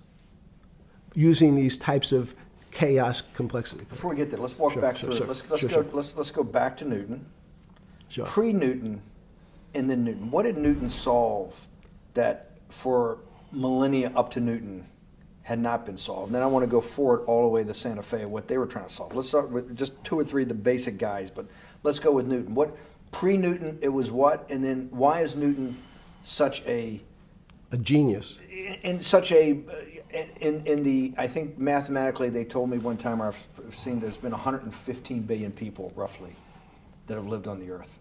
Speaker 3: using these types of chaos complexity?
Speaker 1: Before we get there, let's walk back through it. Let's go back to Newton.
Speaker 3: Sure.
Speaker 1: Pre-Newton and then Newton. What did Newton solve that for millennia up to Newton had not been solved? And then I want to go forward all the way to Santa Fe, what they were trying to solve. Let's start with just 2 or 3 of the basic guys, but let's go with Newton. What pre-Newton, it was what? And then why is Newton such a
Speaker 3: genius?
Speaker 1: In the, I think mathematically they told me one time, I've seen there's been 115 billion people roughly that have lived on the earth.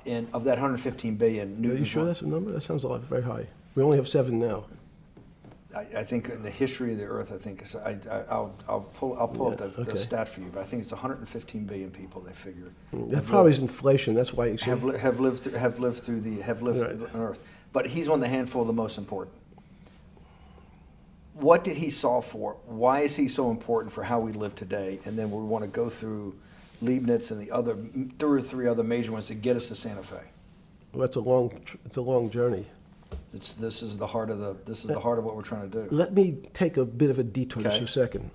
Speaker 1: And of that 115 billion, Newton.
Speaker 3: Are you sure that's a number? That sounds a lot very high. We only have 7 now.
Speaker 1: I think in the history of the earth, I think I'll pull up the stat for you, but I think it's 115 billion people. They figure
Speaker 3: that probably is inflation. That's why you
Speaker 1: have lived on Earth. But he's one of the handful of the most important. What did he solve for? Why is he so important for how we live today? And then we want to go through Leibniz and the other, 2 or 3 other major ones to get us to Santa Fe?
Speaker 3: Well, it's a long journey.
Speaker 1: This is the heart of what we're trying to do.
Speaker 3: Let me take a bit of a detour just
Speaker 1: Okay.
Speaker 3: a second.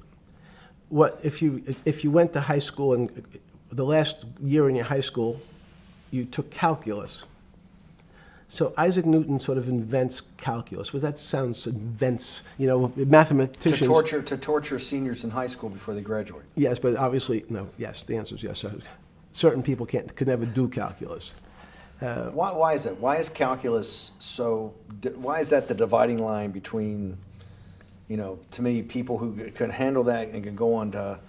Speaker 3: What if you went to high school and the last year in your high school, you took calculus? So Isaac Newton sort of invents calculus. Well, that sounds invents, mathematicians.
Speaker 1: To torture seniors in high school before they graduate.
Speaker 3: Yes, but obviously, no, yes, the answer is yes. Certain people could never do calculus.
Speaker 1: Why is that? Why is calculus why is that the dividing line between, to me, people who can handle that and can go on to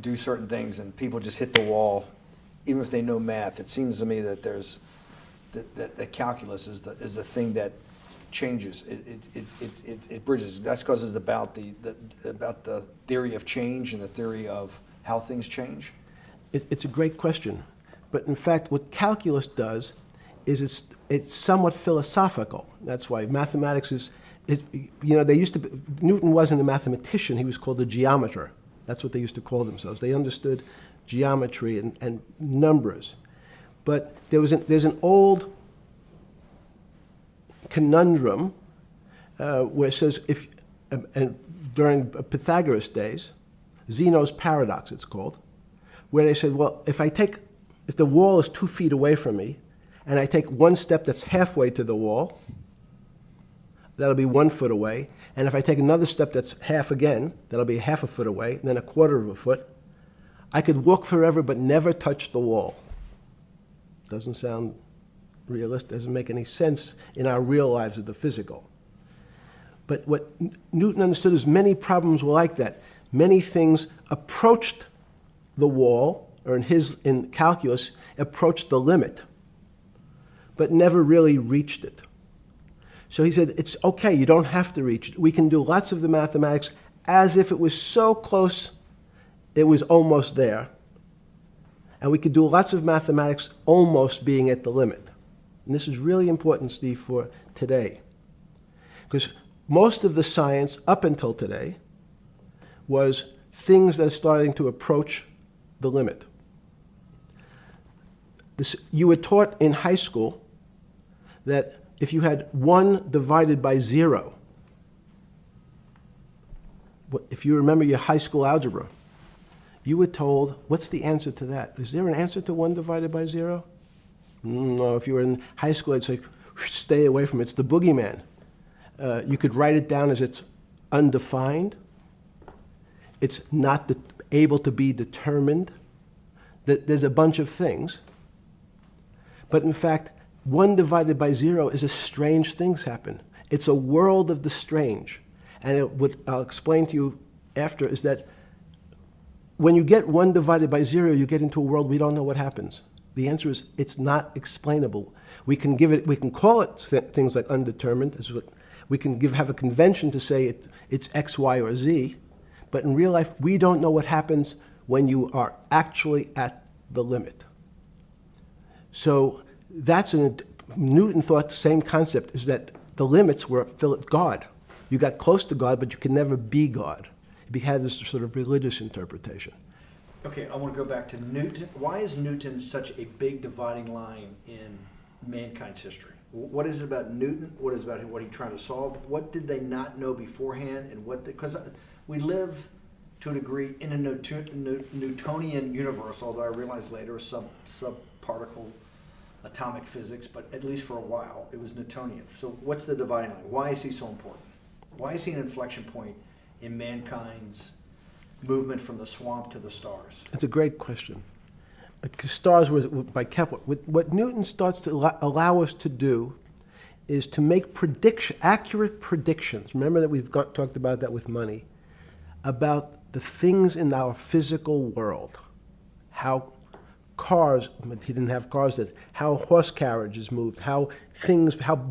Speaker 1: do certain things, and people just hit the wall, even if they know math? It seems to me that that calculus is the thing that changes. It bridges. That's because it's about the theory of change and the theory of how things change.
Speaker 3: It's a great question, but in fact, what calculus does is it's somewhat philosophical. That's why mathematics is Newton wasn't a mathematician; he was called a geometer. That's what they used to call themselves. They understood geometry and numbers. But there's an old conundrum where it says during Pythagoras' days, Zeno's paradox it's called, where they said, well, if the wall is 2 feet away from me, and I take one step that's halfway to the wall, that'll be 1 foot away, and if I take another step that's half again, that'll be half a foot away, and then a quarter of a foot, I could walk forever but never touch the wall. Doesn't sound realistic, doesn't make any sense in our real lives of the physical. But what Newton understood is many problems were like that. Many things approached the wall, or in calculus, approached the limit, but never really reached it. So he said, it's okay, you don't have to reach it. We can do lots of the mathematics as if it was so close, it was almost there. And we could do lots of mathematics almost being at the limit. And this is really important, Steve, for today. Because most of the science up until today was things that are starting to approach the limit. You were taught in high school that if you had 1 divided by 0, if you remember your high school algebra, you were told, what's the answer to that? Is there an answer to 1 divided by 0? No, if you were in high school, I'd say, stay away from it. It's the boogeyman. You could write it down as it's undefined. It's not able to be determined. There's a bunch of things. But in fact, 1 divided by 0 is a strange things happen. It's a world of the strange. And what I'll explain to you after is that when you get 1 divided by 0, you get into a world we don't know what happens. The answer is it's not explainable. We can call it things like undetermined. We can have a convention to say it's X, Y, or Z. But in real life, we don't know what happens when you are actually at the limit. So Newton thought the same concept is that the limits were God. You got close to God, but you can never be God. It had this sort of religious interpretation.
Speaker 1: Okay, I want to go back to Newton. Why is Newton such a big dividing line in mankind's history? What is it about Newton? What is it about what he tried to solve? What did they not know beforehand? And because we live to a degree in a Newtonian universe, although I realized later subparticle atomic physics, but at least for a while it was Newtonian. So what's the dividing line? Why is he so important? Why is he an inflection point in mankind's movement from the swamp to the stars?
Speaker 3: It's a great question. Stars were by Kepler. What Newton starts to allow us to do is to make accurate predictions. Remember that we've talked about that with money, about the things in our physical world, how cars, he didn't have cars, how horse carriages moved, how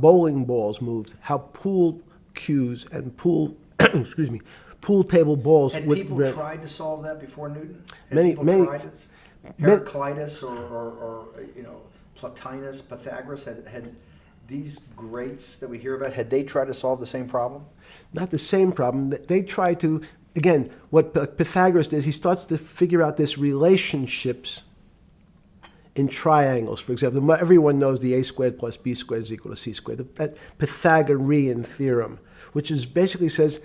Speaker 3: bowling balls moved, how pool cues and pool table balls.
Speaker 1: Had people tried to solve that before Newton?
Speaker 3: Many
Speaker 1: tried it? Heraclitus or Plotinus, Pythagoras, had these greats that we hear about, had they tried to solve the same problem?
Speaker 3: Not the same problem. They tried to again, what Pythagoras does, he starts to figure out this relationships in triangles. For example, everyone knows the a squared plus b squared is equal to c squared. That Pythagorean theorem, which is basically says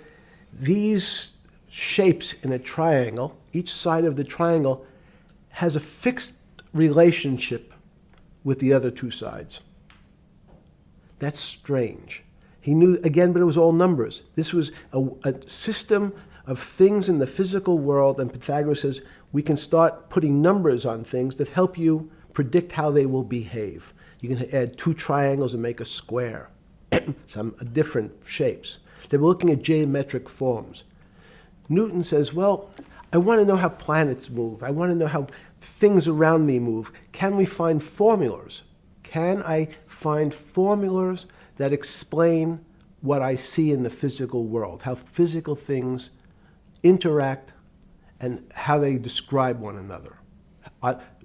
Speaker 3: these shapes in a triangle, each side of the triangle has a fixed relationship with the other two sides. That's strange. He knew, again, but it was all numbers. This was a system of things in the physical world, and Pythagoras says we can start putting numbers on things that help you predict how they will behave. You can add two triangles and make a square, some different shapes. They were looking at geometric forms. Newton says, well, I want to know how planets move. I want to know how things around me move. Can we find formulas? Can I find formulas that explain what I see in the physical world, how physical things interact and how they describe one another?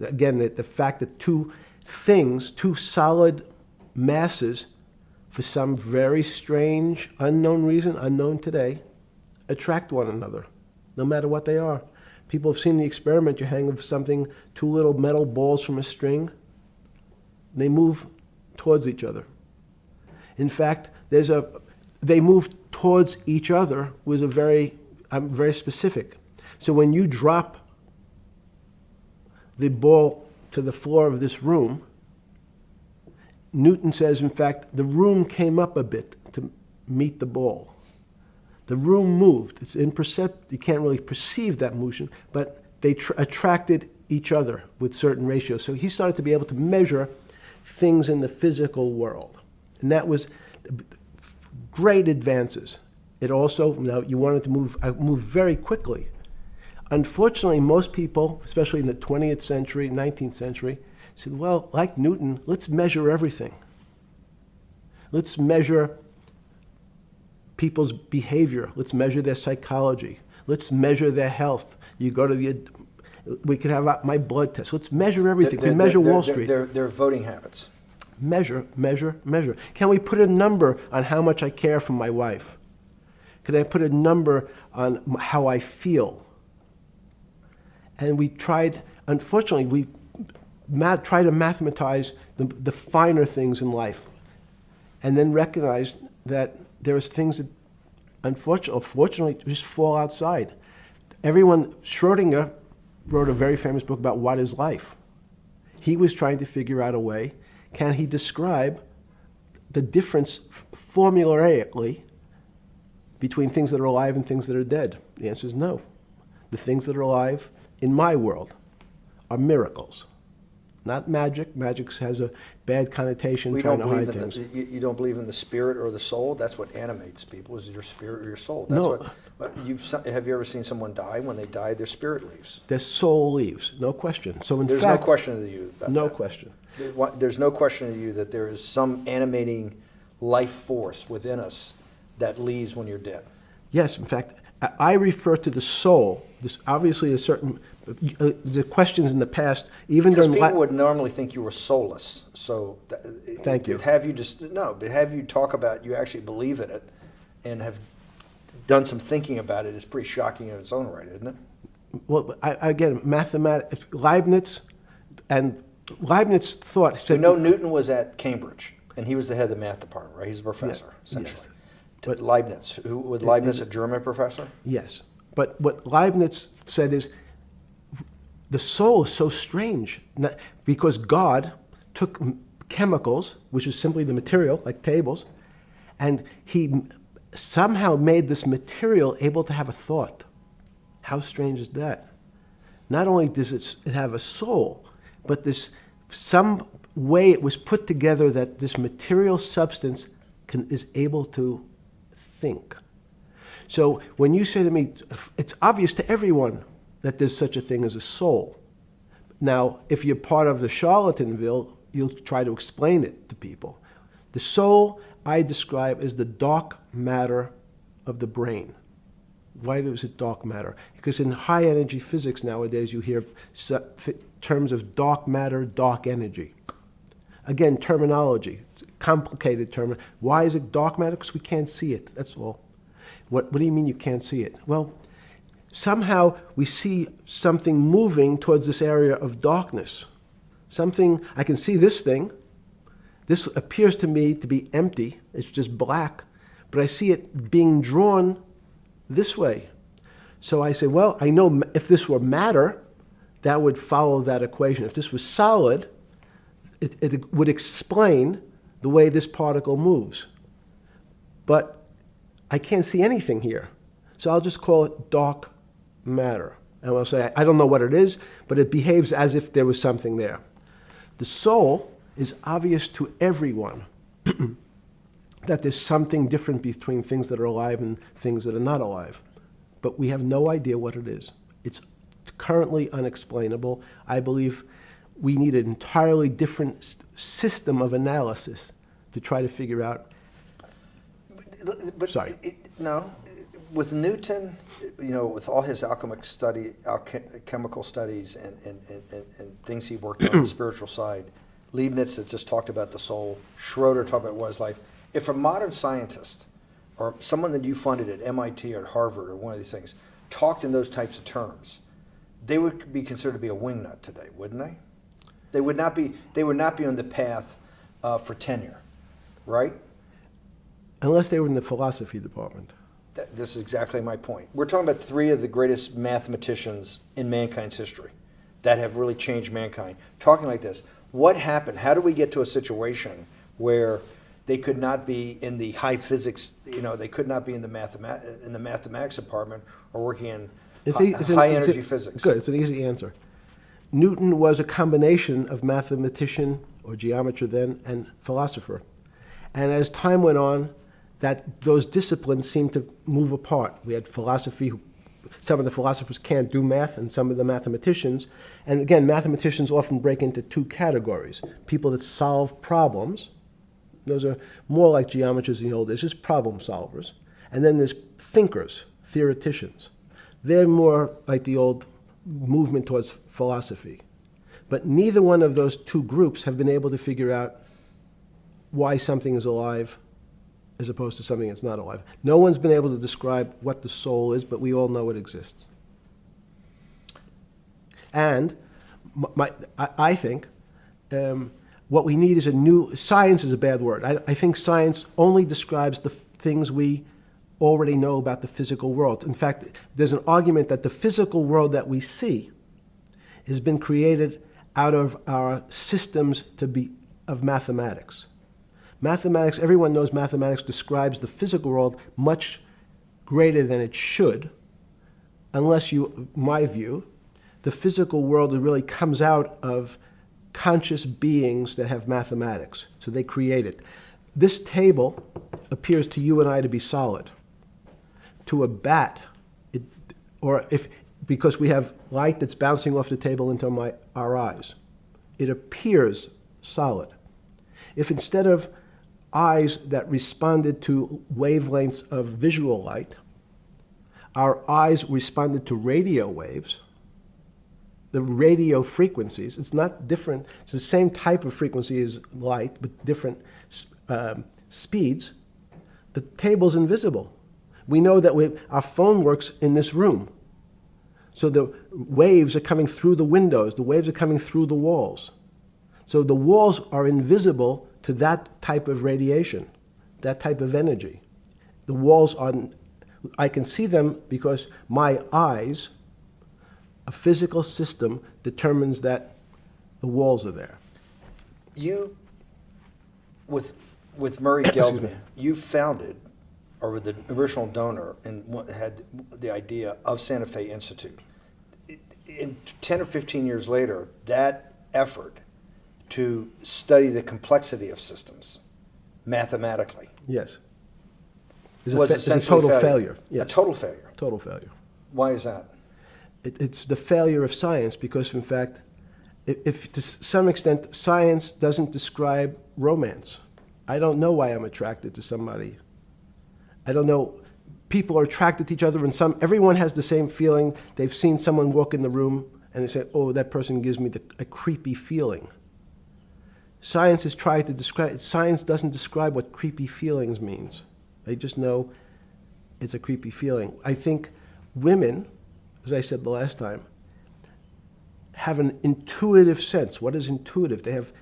Speaker 3: Again, the fact that two things, two solid masses, for some very strange, unknown reason, unknown today, attract one another, no matter what they are. People have seen the experiment. You hang something, two little metal balls from a string, they move towards each other. In fact, they move towards each other was very specific. So when you drop the ball to the floor of this room, Newton says, in fact, the room came up a bit to meet the ball. The room moved. It's imperceptible. You can't really perceive that motion, but they attracted each other with certain ratios. So he started to be able to measure things in the physical world. And that was great advances. It also, now you wanted to move very quickly. Unfortunately, most people, especially in the 20th century, 19th century, said, well, like Newton, let's measure everything. Let's measure people's behavior. Let's measure their psychology. Let's measure their health. You go to we can have my blood test. Let's measure everything. We measure Wall Street.
Speaker 1: Their voting habits.
Speaker 3: Measure, measure, measure. Can we put a number on how much I care for my wife? Can I put a number on how I feel? And we tried, unfortunately, we try to mathematize the finer things in life, and then recognize that there's things that, unfortunately, just fall outside. Schrodinger wrote a very famous book about what is life. He was trying to figure out a way, can he describe the difference formulaically between things that are alive and things that are dead? The answer is no. The things that are alive in my world are miracles, not magic. Magic has a bad connotation, trying to hide things.
Speaker 1: You don't believe in the spirit or the soul? That's what animates people, is your spirit or your soul. That's
Speaker 3: No.
Speaker 1: Have you ever seen someone die? When they die, their spirit leaves.
Speaker 3: Their soul leaves, no question. So in
Speaker 1: There's
Speaker 3: fact,
Speaker 1: no question to you about
Speaker 3: no
Speaker 1: that.
Speaker 3: question.
Speaker 1: There's no question to you that there is some animating life force within us that leaves when you're dead.
Speaker 3: Yes, in fact, I refer to the soul. This obviously a certain the questions in the past, even
Speaker 1: Because
Speaker 3: during
Speaker 1: people would normally think you were soulless. So
Speaker 3: Thank you.
Speaker 1: But have you talk about you actually believe in it and have done some thinking about it is pretty shocking in its own right, isn't it?
Speaker 3: Well, again, mathematics. Leibniz thought.
Speaker 1: So Newton was at Cambridge, and he was the head of the math department, right? He's a professor, essentially.
Speaker 3: Yes.
Speaker 1: But Leibniz, was Leibniz a German professor?
Speaker 3: Yes, but what Leibniz said is the soul is so strange because God took chemicals, which is simply the material, like tables, and he somehow made this material able to have a thought. How strange is that? Not only does it have a soul, but some way it was put together that this material substance is able to think. So when you say to me, it's obvious to everyone that there's such a thing as a soul. Now, if you're part of the Charlatanville, you'll try to explain it to people. The soul I describe as the dark matter of the brain. Why is it dark matter? Because in high energy physics nowadays you hear terms of dark matter, dark energy. Again, terminology, it's a complicated term. Why is it dark matter? Because we can't see it, that's all. What do you mean you can't see it? Well, somehow we see something moving towards this area of darkness. Something, I can see this thing. This appears to me to be empty. It's just black. But I see it being drawn this way. So I say, well, I know if this were matter, that would follow that equation. If this was solid, it would explain the way this particle moves. But I can't see anything here. So I'll just call it dark matter. And I'll say, I don't know what it is, but it behaves as if there was something there. The soul is obvious to everyone that there's something different between things that are alive and things that are not alive. But we have no idea what it is. It's currently unexplainable. I believe we need an entirely different system of analysis to try to figure out.
Speaker 1: But
Speaker 3: Sorry.
Speaker 1: No, with Newton, with all his alchemical studies and things he worked on the spiritual side, Leibniz had just talked about the soul, Schroeder talked about what is life. If a modern scientist or someone that you funded at MIT or at Harvard or one of these things talked in those types of terms, they would be considered to be a wingnut today, wouldn't they? They would not be on the path for tenure, right?
Speaker 3: Unless they were in the philosophy department.
Speaker 1: This is exactly my point. We're talking about three of the greatest mathematicians in mankind's history that have really changed mankind. Talking like this, what happened? How do we get to a situation where they could not be in the high physics, they could not be in the mathematics department or working in high energy physics?
Speaker 3: Good, it's an easy answer. Newton was a combination of mathematician or geometer then and philosopher. And as time went on, those disciplines seemed to move apart. We had philosophy. Some of the philosophers can't do math, and some of the mathematicians. And again, mathematicians often break into two categories. People that solve problems. Those are more like geometers in the old days, just problem solvers. And then there's thinkers, theoreticians. They're more like the old movement towards philosophy. But neither one of those two groups have been able to figure out why something is alive as opposed to something that's not alive. No one's been able to describe what the soul is, but we all know it exists. And I think what we need is science is a bad word. I think science only describes the things we already know about the physical world. In fact, there's an argument that the physical world that we see has been created out of our systems of mathematics. Mathematics, everyone knows mathematics describes the physical world much greater than it should, unless my view, the physical world really comes out of conscious beings that have mathematics. So they create it. This table appears to you and I to be solid. To a bat, because we have light that's bouncing off the table into our eyes, it appears solid. If instead of eyes that responded to wavelengths of visual light, our eyes responded to radio waves, the radio frequencies, it's not different, it's the same type of frequency as light, but different speeds, the table's invisible. We know that our phone works in this room. So the waves are coming through the windows, the waves are coming through the walls. So the walls are invisible to that type of radiation, that type of energy. The walls I can see them because my eyes, a physical system, determines that the walls are there.
Speaker 1: You, with Murray Geldman, you founded, or with the original donor, and had the idea of Santa Fe Institute. In 10 or 15 years later, that effort to study the complexity of systems mathematically.
Speaker 3: Yes.
Speaker 1: Was essentially
Speaker 3: a total failure. Yes.
Speaker 1: A total failure.
Speaker 3: Total failure.
Speaker 1: Why is that?
Speaker 3: It's the failure of science because, in fact, if to some extent science doesn't describe romance. I don't know why I'm attracted to somebody. I don't know. People are attracted to each other, and everyone has the same feeling. They've seen someone walk in the room, and they say, "Oh, that person gives me a creepy feeling." Science has tried to describe. Science doesn't describe what creepy feelings means. They just know it's a creepy feeling. I think women as I said the last time, have an intuitive sense. What is intuitive? They have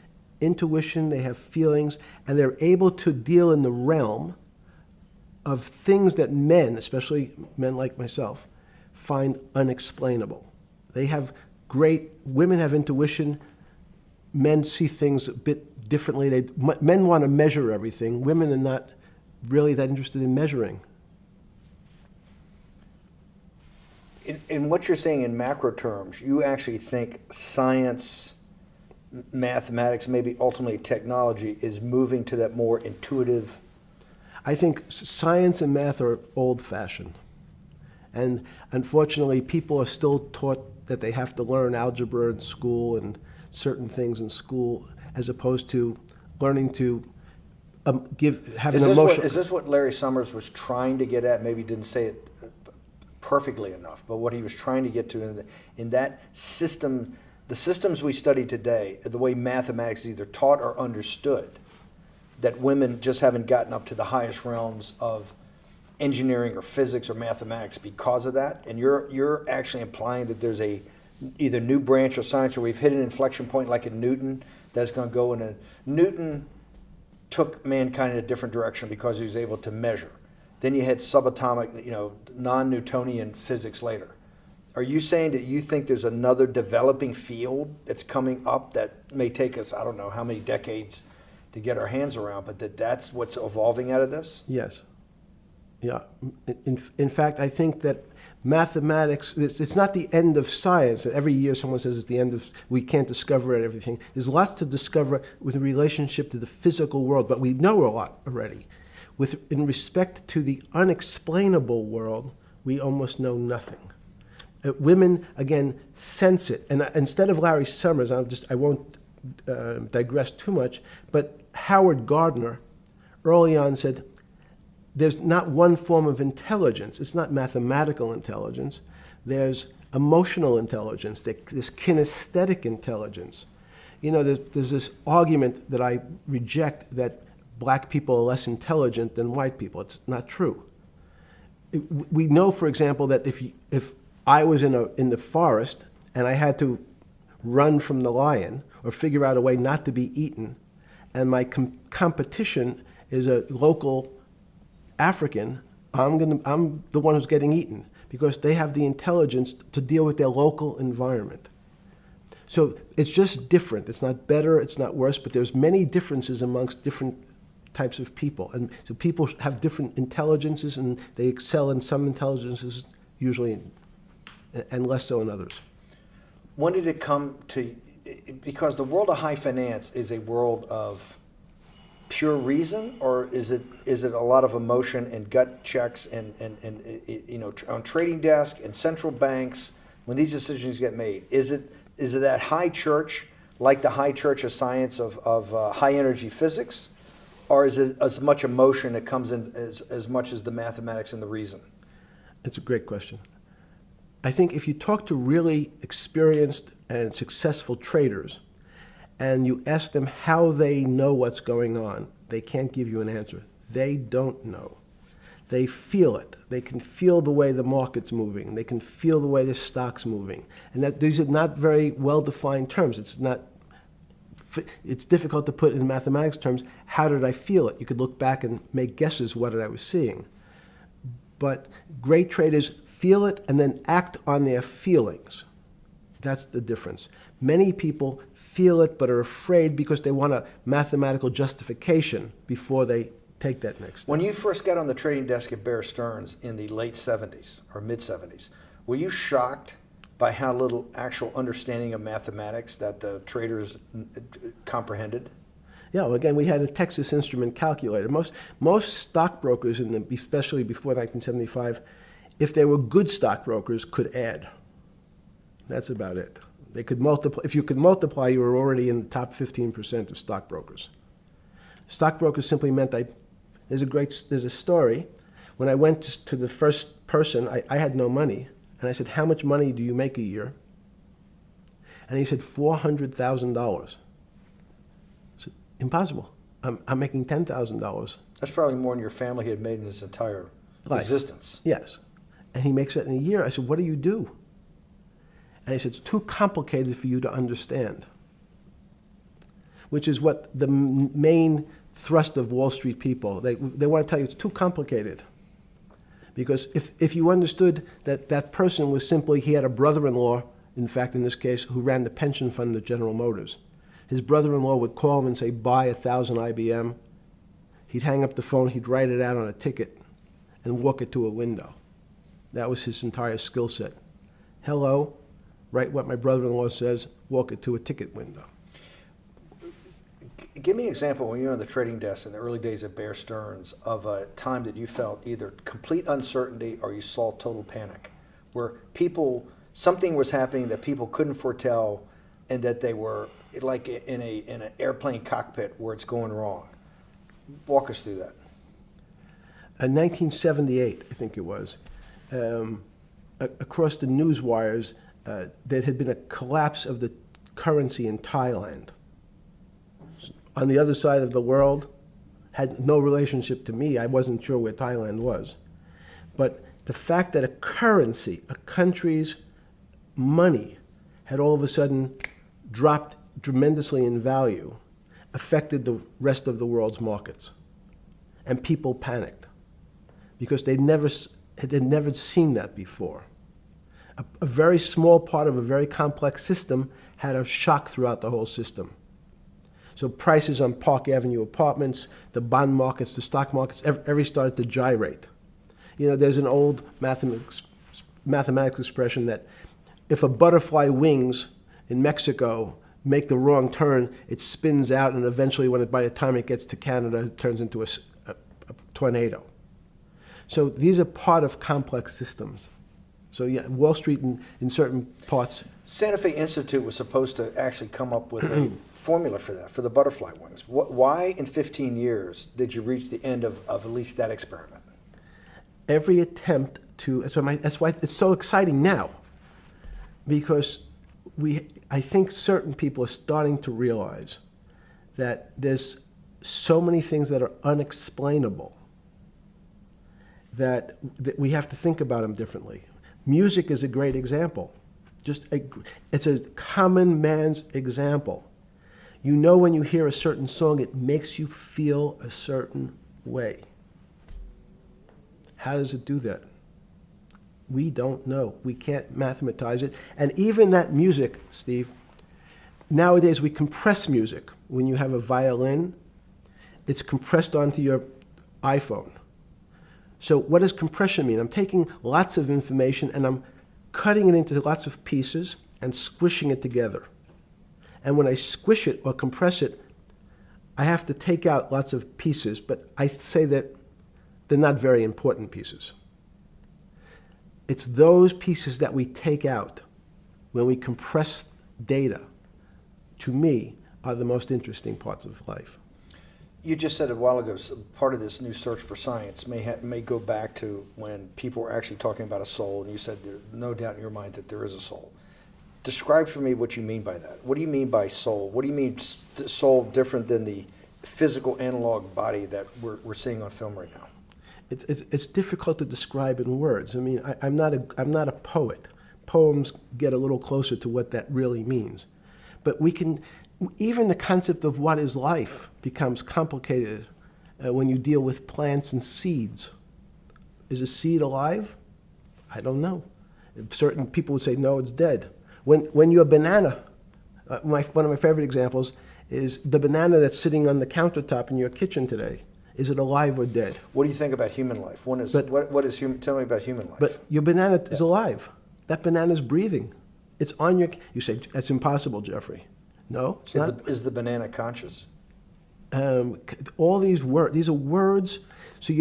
Speaker 3: intuition, they have feelings, and they're able to deal in the realm of things that men, especially men like myself, find unexplainable. They have women have intuition, men see things a bit differently. Men want to measure everything, women are not really that interested in measuring.
Speaker 1: In what you're saying in macro terms, you actually think science, mathematics, maybe ultimately technology is moving to that more intuitive?
Speaker 3: I think science and math are old-fashioned. And unfortunately, people are still taught that they have to learn algebra in school and certain things in school, as opposed to learning to have an emotional.
Speaker 1: Is this what Larry Summers was trying to get at? Maybe he didn't say it perfectly enough, but what he was trying to get to in that system, the systems we study today, the way mathematics is either taught or understood, that women just haven't gotten up to the highest realms of engineering or physics or mathematics because of that. And you're actually implying that there's a either new branch of science, or we've hit an inflection point like in Newton that's going to go in a Newton took mankind in a different direction because he was able to measure. Then you had subatomic, non-Newtonian physics later. Are you saying that you think there's another developing field that's coming up that may take us, I don't know how many decades to get our hands around, but that's what's evolving out of this?
Speaker 3: Yes. Yeah. In fact, I think that mathematics, it's not the end of science. Every year someone says it's the end of, we can't discover everything. There's lots to discover with relationship to the physical world, but we know a lot already. In respect to the unexplainable world, we almost know nothing. Women, again, sense it. And instead of Larry Summers, I won't digress too much, but Howard Gardner early on said, there's not one form of intelligence. It's not mathematical intelligence. There's emotional intelligence, this kinesthetic intelligence. There's this argument that I reject that black people are less intelligent than white people. It's not true. We know, for example, that if I was in the forest and I had to run from the lion or figure out a way not to be eaten, and my competition is a local African, I'm the one who's getting eaten because they have the intelligence to deal with their local environment. So it's just different. It's not better, it's not worse, but there's many differences amongst different types of people. And so people have different intelligences, and they excel in some intelligences usually, and less so in others.
Speaker 1: When did it come to, because the world of high finance is a world of pure reason, or is it a lot of emotion and gut checks and on trading desk and central banks when these decisions get made? Is it that high church, like the high church of science of high energy physics, or is it as much emotion that comes in as much as the mathematics and the reason?
Speaker 3: It's a great question. I think if you talk to really experienced and successful traders and you ask them how they know what's going on, they can't give you an answer. They don't know. They feel it. They can feel the way the market's moving. They can feel the way the stock's moving. And that these are not very well-defined terms. It's difficult to put in mathematics terms, how did I feel it? You could look back and make guesses what I was seeing. But great traders feel it and then act on their feelings. That's the difference. Many people feel it but are afraid because they want a mathematical justification before they take that next step.
Speaker 1: When you first got on the trading desk at Bear Stearns in the late 70s or mid 70s, were you shocked by how little actual understanding of mathematics that the traders comprehended?
Speaker 3: Yeah, well, again, we had a Texas Instrument calculator. Most stockbrokers, especially before 1975, if they were good stockbrokers, could add. That's about it. They could multiply. If you could multiply, you were already in the top 15% of stockbrokers. Stockbrokers simply meant there's a story. When I went to the first person, I had no money. And I said, how much money do you make a year? And he said, $400,000. I said, impossible. I'm making $10,000.
Speaker 1: That's probably more than your family had made in its entire existence.
Speaker 3: Yes. And he makes it in a year. I said, what do you do? And he said, it's too complicated for you to understand, which is what the main thrust of Wall Street people, they want to tell you it's too complicated. Because if you understood that that person was simply, he had a brother-in-law, in fact, in this case, who ran the pension fund at General Motors. His brother-in-law would call him and say, buy 1,000 IBM. He'd hang up the phone, he'd write it out on a ticket and walk it to a window. That was his entire skill set. Hello, write what my brother-in-law says, walk it to a ticket window.
Speaker 1: Give me an example when you were on the trading desk in the early days of Bear Stearns of a time that you felt either complete uncertainty or you saw total panic, where something was happening that people couldn't foretell and that they were like in an airplane cockpit where it's going wrong. Walk us through that.
Speaker 3: In 1978, I think it was, across the news wires, there had been a collapse of the currency in Thailand. On the other side of the world, had no relationship to me. I wasn't sure where Thailand was. But the fact that a currency, a country's money, had all of a sudden dropped tremendously in value affected the rest of the world's markets. And people panicked because they'd never seen that before. A very small part of a very complex system had a shock throughout the whole system. So prices on Park Avenue apartments, the bond markets, the stock markets, every started to gyrate. You know, there's an old mathematics expression that if a butterfly wings in Mexico make the wrong turn, it spins out, and eventually, by the time it gets to Canada, it turns into a tornado. So these are part of complex systems. So yeah, Wall Street in certain parts.
Speaker 1: Santa Fe Institute was supposed to actually come up with a formula for that, for the butterfly wings. Why in 15 years did you reach the end of at least that experiment?
Speaker 3: Every attempt to, that's why it's so exciting now, because I think certain people are starting to realize that there's so many things that are unexplainable that we have to think about them differently. Music is a great example. It's a common man's example. You know when you hear a certain song, it makes you feel a certain way. How does it do that? We don't know. We can't mathematize it. And even that music, Steve, nowadays we compress music. When you have a violin, it's compressed onto your iPhone. So what does compression mean? I'm taking lots of information and I'm cutting it into lots of pieces and squishing it together. And when I squish it or compress it, I have to take out lots of pieces, but I say that they're not very important pieces. It's those pieces that we take out when we compress data, to me, are the most interesting parts of life.
Speaker 1: You just said a while ago, part of this new search for science may go back to when people were actually talking about a soul, and you said there's no doubt in your mind that there is a soul. Describe for me what you mean by that. What do you mean by soul? What do you mean soul different than the physical analog body that we're seeing on film right now?
Speaker 3: It's difficult to describe in words. I mean, I'm not a poet. Poems get a little closer to what that really means. But even the concept of what is life becomes complicated when you deal with plants and seeds. Is a seed alive? I don't know. Certain people would say, no, it's dead. When you're a banana, one of my favorite examples is the banana that's sitting on the countertop in your kitchen today. Is it alive or dead?
Speaker 1: What do you think about human life? What is human? Tell me about human life.
Speaker 3: But your banana is alive. That banana is breathing. It's on your. You say that's impossible, Jeffrey. No, it's not.
Speaker 1: Is the banana conscious?
Speaker 3: All these words. These are words. So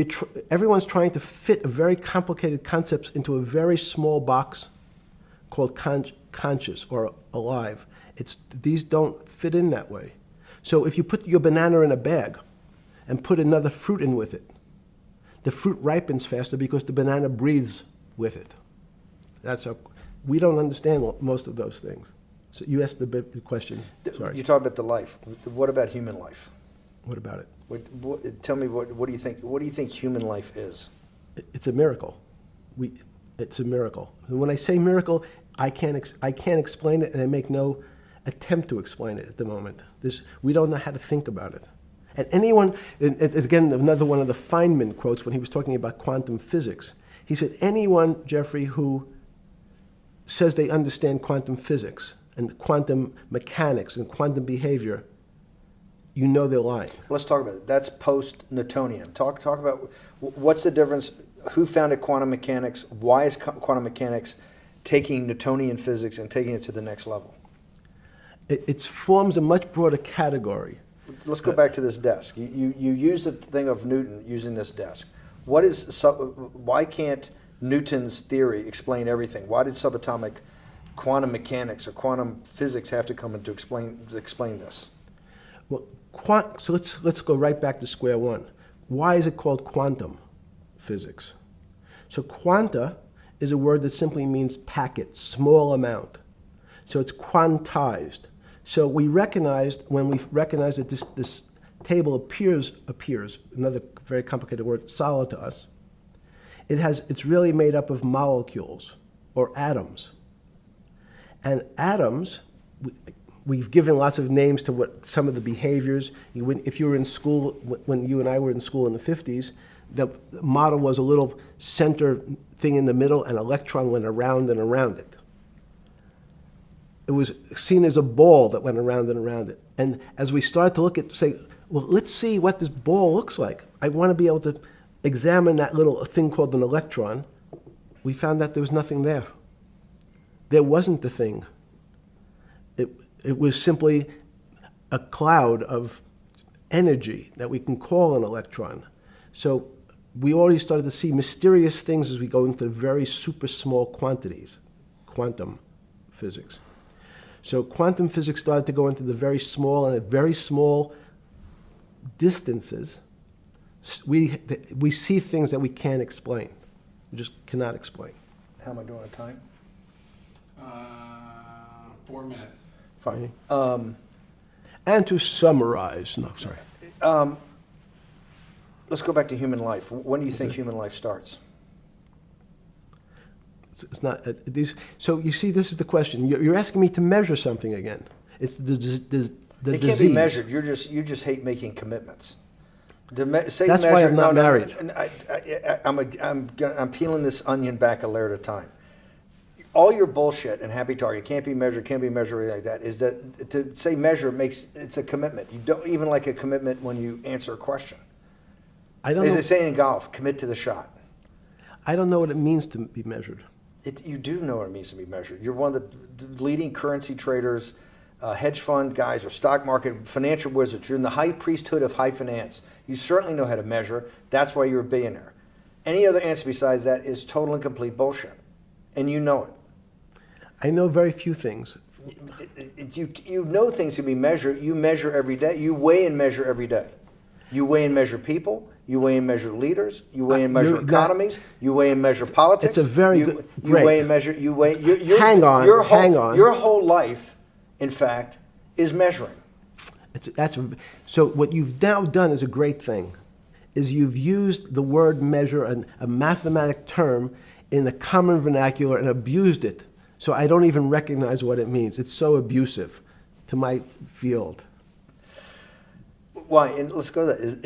Speaker 3: everyone's trying to fit a very complicated concepts into a very small box called conscious or alive. These don't fit in that way. So if you put your banana in a bag and put another fruit in with it, the fruit ripens faster because the banana breathes with it. We don't understand most of those things. So you asked the big question. Sorry.
Speaker 1: You talk about the life. What about human life?
Speaker 3: What about it?
Speaker 1: Tell me what do you think? What do you think human life is?
Speaker 3: It's a miracle. It's a miracle. And when I say miracle, I can't explain it, and I make no attempt to explain it at the moment. We don't know how to think about it. And anyone, and again, another one of the Feynman quotes when he was talking about quantum physics. He said, anyone, Jeffrey, who says they understand quantum physics and quantum mechanics and quantum behavior, you know they're lying.
Speaker 1: Let's talk about it. That's post-Newtonian. Talk about what's the difference, who founded quantum mechanics, why is quantum mechanics taking Newtonian physics and taking it to the next level?
Speaker 3: It forms a much broader category.
Speaker 1: Let's go back to this desk. You use the thing of Newton using this desk. Why can't Newton's theory explain everything? Why did subatomic quantum mechanics or quantum physics have to come in to explain this?
Speaker 3: Well, so let's go right back to square one. Why is it called quantum physics? So quanta is a word that simply means packet, small amount. So it's quantized. So we recognized, when we recognized that this table appears, another very complicated word, solid to us, it's really made up of molecules or atoms. And atoms, we've given lots of names to what some of the behaviors. If you were in school, when you and I were in school in the 50s, the model was a little center thing in the middle, and an electron went around and around it. It was seen as a ball that went around and around it. And as we started to look at, say, well, let's see what this ball looks like. I want to be able to examine that little thing called an electron. We found that there was nothing there. There wasn't the thing. It was simply a cloud of energy that we can call an electron. So we already started to see mysterious things as we go into very super small quantities, quantum physics. So quantum physics started to go into the very small, and at very small distances, we see things that we can't explain. We just cannot explain.
Speaker 1: How am I doing on time?
Speaker 2: 4 minutes.
Speaker 1: Fine.
Speaker 3: And to summarize, no, sorry.
Speaker 1: Let's go back to human life. When do you think human life starts?
Speaker 3: It's not these. So you see, this is the question. You're asking me to measure something again. It's the disease.
Speaker 1: It can't be measured. You just hate making commitments.
Speaker 3: That's why I'm not married.
Speaker 1: I'm peeling this onion back a layer at a time. All your bullshit and happy target can't be measured like that. Is that to say measure it's a commitment. You don't even like a commitment when you answer a question.
Speaker 3: I don't know.
Speaker 1: As they say in golf, commit to the shot.
Speaker 3: I don't know what it means to be measured.
Speaker 1: You do know what it means to be measured. You're one of the leading currency traders, hedge fund guys, or stock market financial wizards. You're in the high priesthood of high finance. You certainly know how to measure. That's why you're a billionaire. Any other answer besides that is total and complete bullshit, and you know it.
Speaker 3: I know very few things.
Speaker 1: You know things can be measured. You measure every day. You weigh and measure every day. You weigh and measure people. You weigh and measure leaders. You weigh and measure economies. You weigh and measure politics.
Speaker 3: It's a very good.
Speaker 1: You weigh and measure. You weigh.
Speaker 3: Hang on.
Speaker 1: Your whole life, in fact, is measuring.
Speaker 3: So what you've now done is a great thing, is you've used the word measure, a mathematic term, in the common vernacular and abused it. So I don't even recognize what it means. It's so abusive to my field.
Speaker 1: Why? Let's go to that.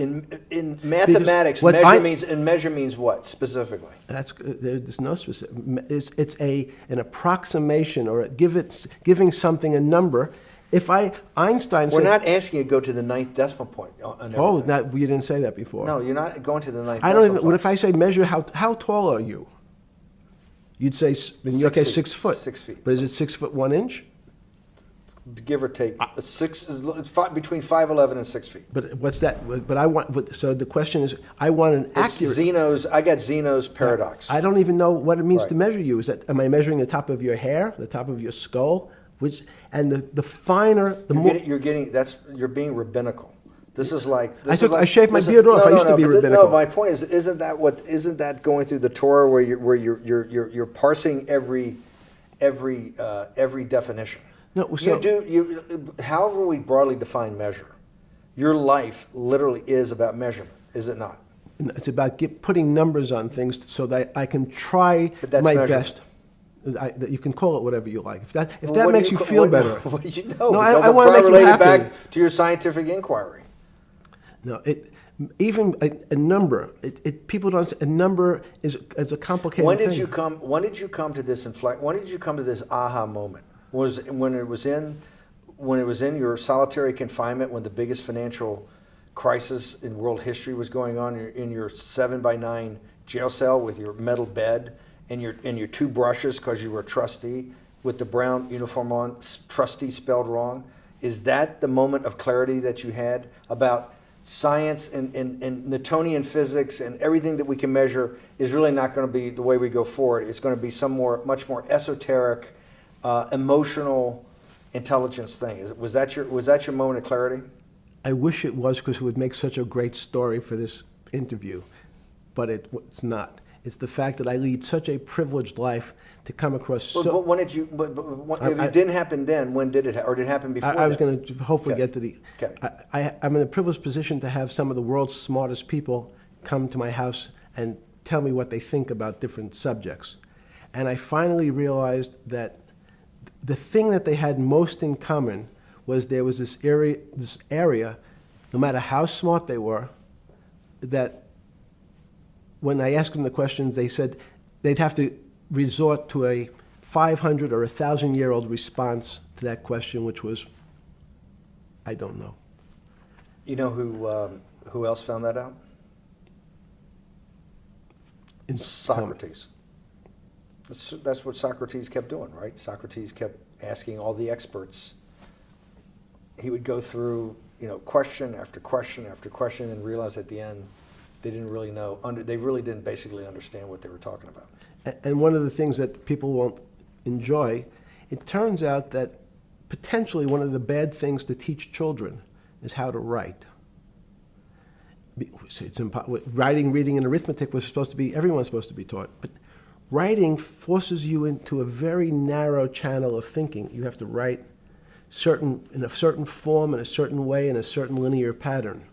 Speaker 1: In mathematics, measure means what specifically?
Speaker 3: There's no specific. It's an approximation, or giving something a number. Einstein said,
Speaker 1: we're not asking you to go to the 9th decimal point.
Speaker 3: Oh, you didn't say that before.
Speaker 1: No, you're not going to the 9th.
Speaker 3: I don't even. What if I say measure how tall are you? You'd say 6 foot.
Speaker 1: 6 feet.
Speaker 3: But is it 6 foot 1 inch?
Speaker 1: Give or take, between 5'11" and 6 feet.
Speaker 3: But what's that? But I want. So the question is, I want an accurate.
Speaker 1: I got Zeno's paradox.
Speaker 3: I don't even know what it means to measure you. Am I measuring the top of your hair, the top of your skull, the finer, the more.
Speaker 1: You're being rabbinical. This is like.
Speaker 3: I shaved my beard off. I used to be rabbinical.
Speaker 1: No, my point is, isn't that going through the Torah where you're parsing every definition?
Speaker 3: No, so,
Speaker 1: however we broadly define measure, your life literally is about measurement, is it not?
Speaker 3: It's about putting numbers on things so that I can try my best. That you can call it whatever you like. If that
Speaker 1: Well,
Speaker 3: that
Speaker 1: what do
Speaker 3: makes you feel better.
Speaker 1: What do you know?
Speaker 3: No,
Speaker 1: Because
Speaker 3: I
Speaker 1: I'm
Speaker 3: wanna
Speaker 1: trying
Speaker 3: make you
Speaker 1: relate it
Speaker 3: happy.
Speaker 1: back to your scientific inquiry.
Speaker 3: No, even a number. People don't. A number is a complicated
Speaker 1: When did
Speaker 3: thing.
Speaker 1: you come? When did you come to this When did you come to this aha moment? Was when it was in your solitary confinement, when the biggest financial crisis in world history was going on, in your 7x9 jail cell with your metal bed and your two brushes because you were a trustee with the brown uniform on, trustee spelled wrong. Is that the moment of clarity that you had about science and Newtonian physics and everything that we can measure is really not going to be the way we go forward? It's going to be much more esoteric, emotional intelligence thing. Was that your moment of clarity?
Speaker 3: I wish it was, because it would make such a great story for this interview, but it's not. It's the fact that I lead such a privileged life to come across.
Speaker 1: But when did you? If it didn't happen then, when did it? Or did it happen before?
Speaker 3: I was going to hopefully
Speaker 1: Okay.
Speaker 3: get to the.
Speaker 1: Okay.
Speaker 3: I'm in a privileged position to have some of the world's smartest people come to my house and tell me what they think about different subjects, and I finally realized that the thing that they had most in common was there was this area, no matter how smart they were, that when I asked them the questions, they said they'd have to resort to a 500 or 1,000-year-old response to that question, which was, I don't know.
Speaker 1: You know who else found that out? Socrates. That's what Socrates kept doing, right? Socrates kept asking all the experts. He would go through, question after question after question, and realize at the end they didn't really know. They really didn't basically understand what they were talking about.
Speaker 3: And one of the things that people won't enjoy, it turns out that potentially one of the bad things to teach children is how to write. Writing, reading, and arithmetic everyone's supposed to be taught. But writing forces you into a very narrow channel of thinking. You have to write in a certain form, in a certain way, in a certain linear pattern.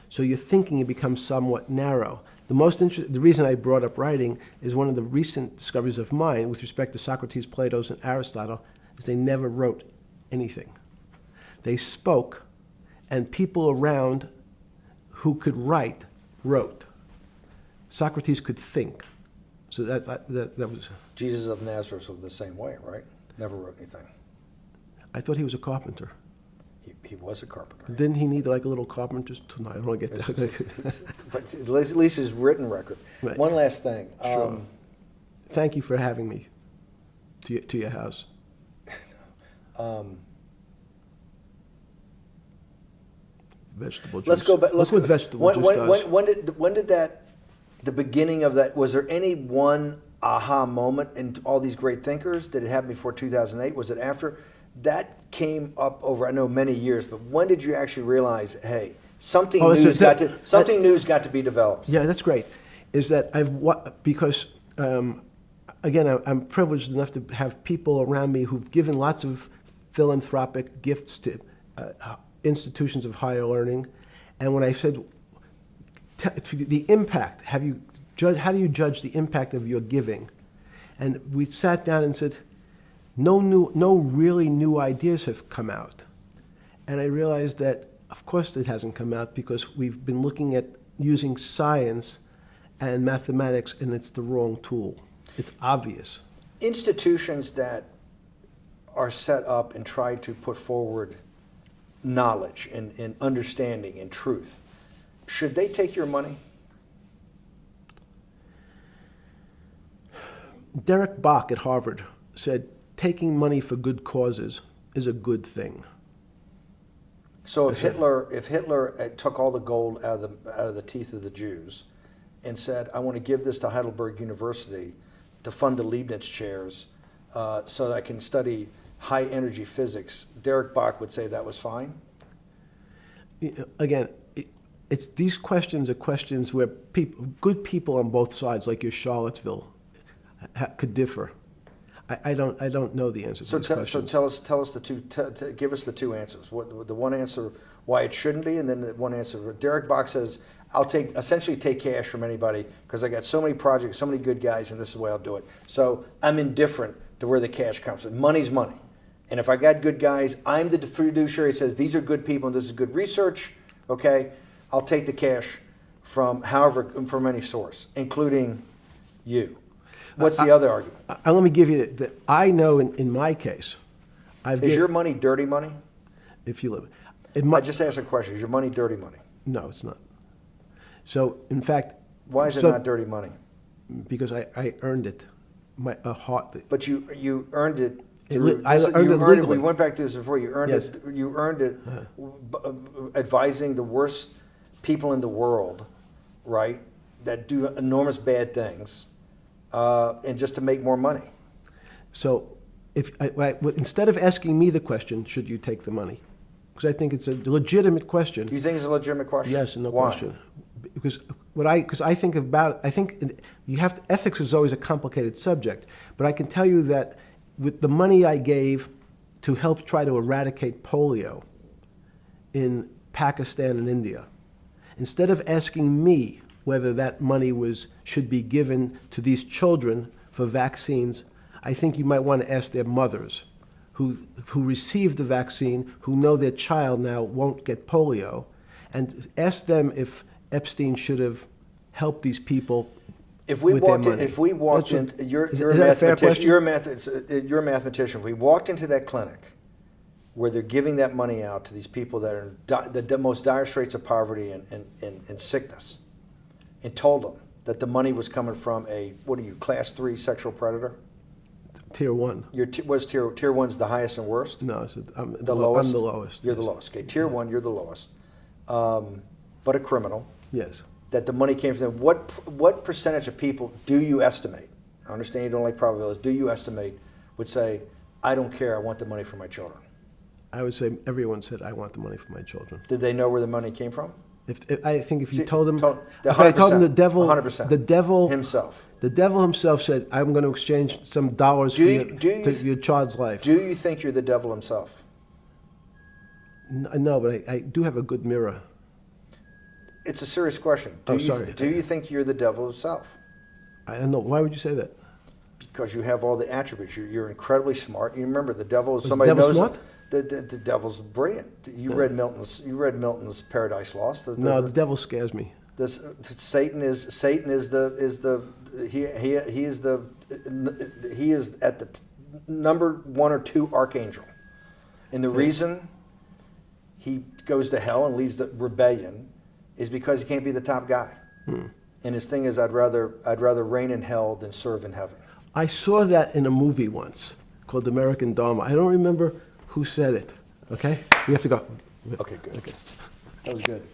Speaker 3: So your thinking becomes somewhat narrow. The reason I brought up writing is one of the recent discoveries of mine with respect to Socrates, Plato, and Aristotle is they never wrote anything. They spoke, and people around who could write wrote. Socrates could think. So that was.
Speaker 1: Jesus of Nazareth was the same way, right? Never wrote anything.
Speaker 3: I thought he was a carpenter.
Speaker 1: He was a carpenter.
Speaker 3: Didn't he need like a little carpenter's tool? I don't want to get that.
Speaker 1: But at least his written record.
Speaker 3: Right.
Speaker 1: One last thing.
Speaker 3: Sure. Thank you for having me to your house. Vegetable juice.
Speaker 1: Let's go back.
Speaker 3: Look what vegetable juice does.
Speaker 1: When did the beginning of that, was there any one aha moment in all these great thinkers? Did it happen before 2008? Was it after? That came up over, I know, many years, but when did you actually realize, hey, something new's got to be developed?
Speaker 3: Yeah, that's great. Is that because again, I'm privileged enough to have people around me who've given lots of philanthropic gifts to institutions of higher learning, and when I said the impact, how do you judge the impact of your giving? And we sat down and said, no really new ideas have come out. And I realized that, of course, it hasn't come out because we've been looking at using science and mathematics, and it's the wrong tool. It's obvious.
Speaker 1: Institutions that are set up and try to put forward knowledge and understanding and truth, should they take your money? Derek
Speaker 3: Bach at Harvard said, taking money for good causes is a good thing. So if Hitler took all the gold out of the teeth of the Jews and said, I want to give this to Heidelberg University to fund the Leibniz chairs so that I can study high energy physics, Derek Bach would say that was fine? Again, these questions are questions where good people on both sides, like your Charlottesville, could differ. I don't know the answer to these questions. So tell us the two. Give us the two answers. The one answer why it shouldn't be, and then the one answer. Derek Bach says,
Speaker 1: I'll essentially take cash from anybody because I got so many projects, so many good guys, and this is the way I'll do it. So I'm indifferent to where the cash comes from. Money's money. And if I got good guys, I'm the fiduciary that says these are good people and this is good research, okay? I'll take the cash from any source, including you. What's the other argument?
Speaker 3: Let me give you that. I know in my case,
Speaker 1: Is your money dirty money?
Speaker 3: if you live,
Speaker 1: I just asked a question. Is your money dirty money?
Speaker 3: no, it's not. So in fact,
Speaker 1: Why is it not dirty money?
Speaker 3: because I earned it, a heart.
Speaker 1: But you earned it.
Speaker 3: I earned it legally.
Speaker 1: We went back to this before. You earned
Speaker 3: Yes.
Speaker 1: it. You earned it, advising the worst people in the world, right? That do enormous bad things, and just to make more money.
Speaker 3: So instead of asking me the question, should you take the money? Because I think it's a legitimate question.
Speaker 1: You think it's a legitimate question?
Speaker 3: Yes, no
Speaker 1: Why?
Speaker 3: question. Because I think about, ethics is always a complicated subject, but I can tell you that with the money I gave to help try to eradicate polio in Pakistan and India, instead of asking me whether that money should be given to these children for vaccines, I think you might want to ask their mothers who received the vaccine, who know their child now won't get polio, and ask them if Epstein should have helped these people. If we walked in,
Speaker 1: you're a mathematician. If we walked into that clinic where they're giving that money out to these people that are in the most dire straits of poverty and sickness, and told them that the money was coming from class 3 sexual predator?
Speaker 3: Tier 1.
Speaker 1: Tier 1's the highest and worst?
Speaker 3: No,
Speaker 1: I'm the lowest. You're
Speaker 3: yes.
Speaker 1: the lowest. Okay, tier 1, you're the lowest. But a criminal.
Speaker 3: Yes.
Speaker 1: That the money came from them. What percentage of people do you estimate? I understand you don't like probabilities. Do you estimate would say, I don't care, I want the money for my children?
Speaker 3: I would say everyone said, I want the money for my children.
Speaker 1: Did they know where the money came from?
Speaker 3: I think if you told them,
Speaker 1: if I told them
Speaker 3: the devil,
Speaker 1: 100%.
Speaker 3: the devil
Speaker 1: himself.
Speaker 3: The devil himself said, I'm going to exchange some dollars for your child's life.
Speaker 1: Do you think you're the devil himself?
Speaker 3: No, but I do have a good mirror.
Speaker 1: It's a serious question.
Speaker 3: Sorry.
Speaker 1: Do you think you're the devil himself?
Speaker 3: I don't know. Why would you say that?
Speaker 1: Because you have all the attributes. You're incredibly smart. You remember the devil is somebody who knows.
Speaker 3: Smart?
Speaker 1: The devil's brilliant. You read Milton's Paradise Lost.
Speaker 3: No, the devil scares me.
Speaker 1: Satan is at the number 1 or 2 archangel, and the reason he goes to hell and leads the rebellion is because he can't be the top guy. And his thing is, I'd rather reign in hell than serve in heaven.
Speaker 3: I saw that in a movie once called American Dharma. I don't remember who said it. Okay, we have to go.
Speaker 1: Okay, good. Okay. That was good.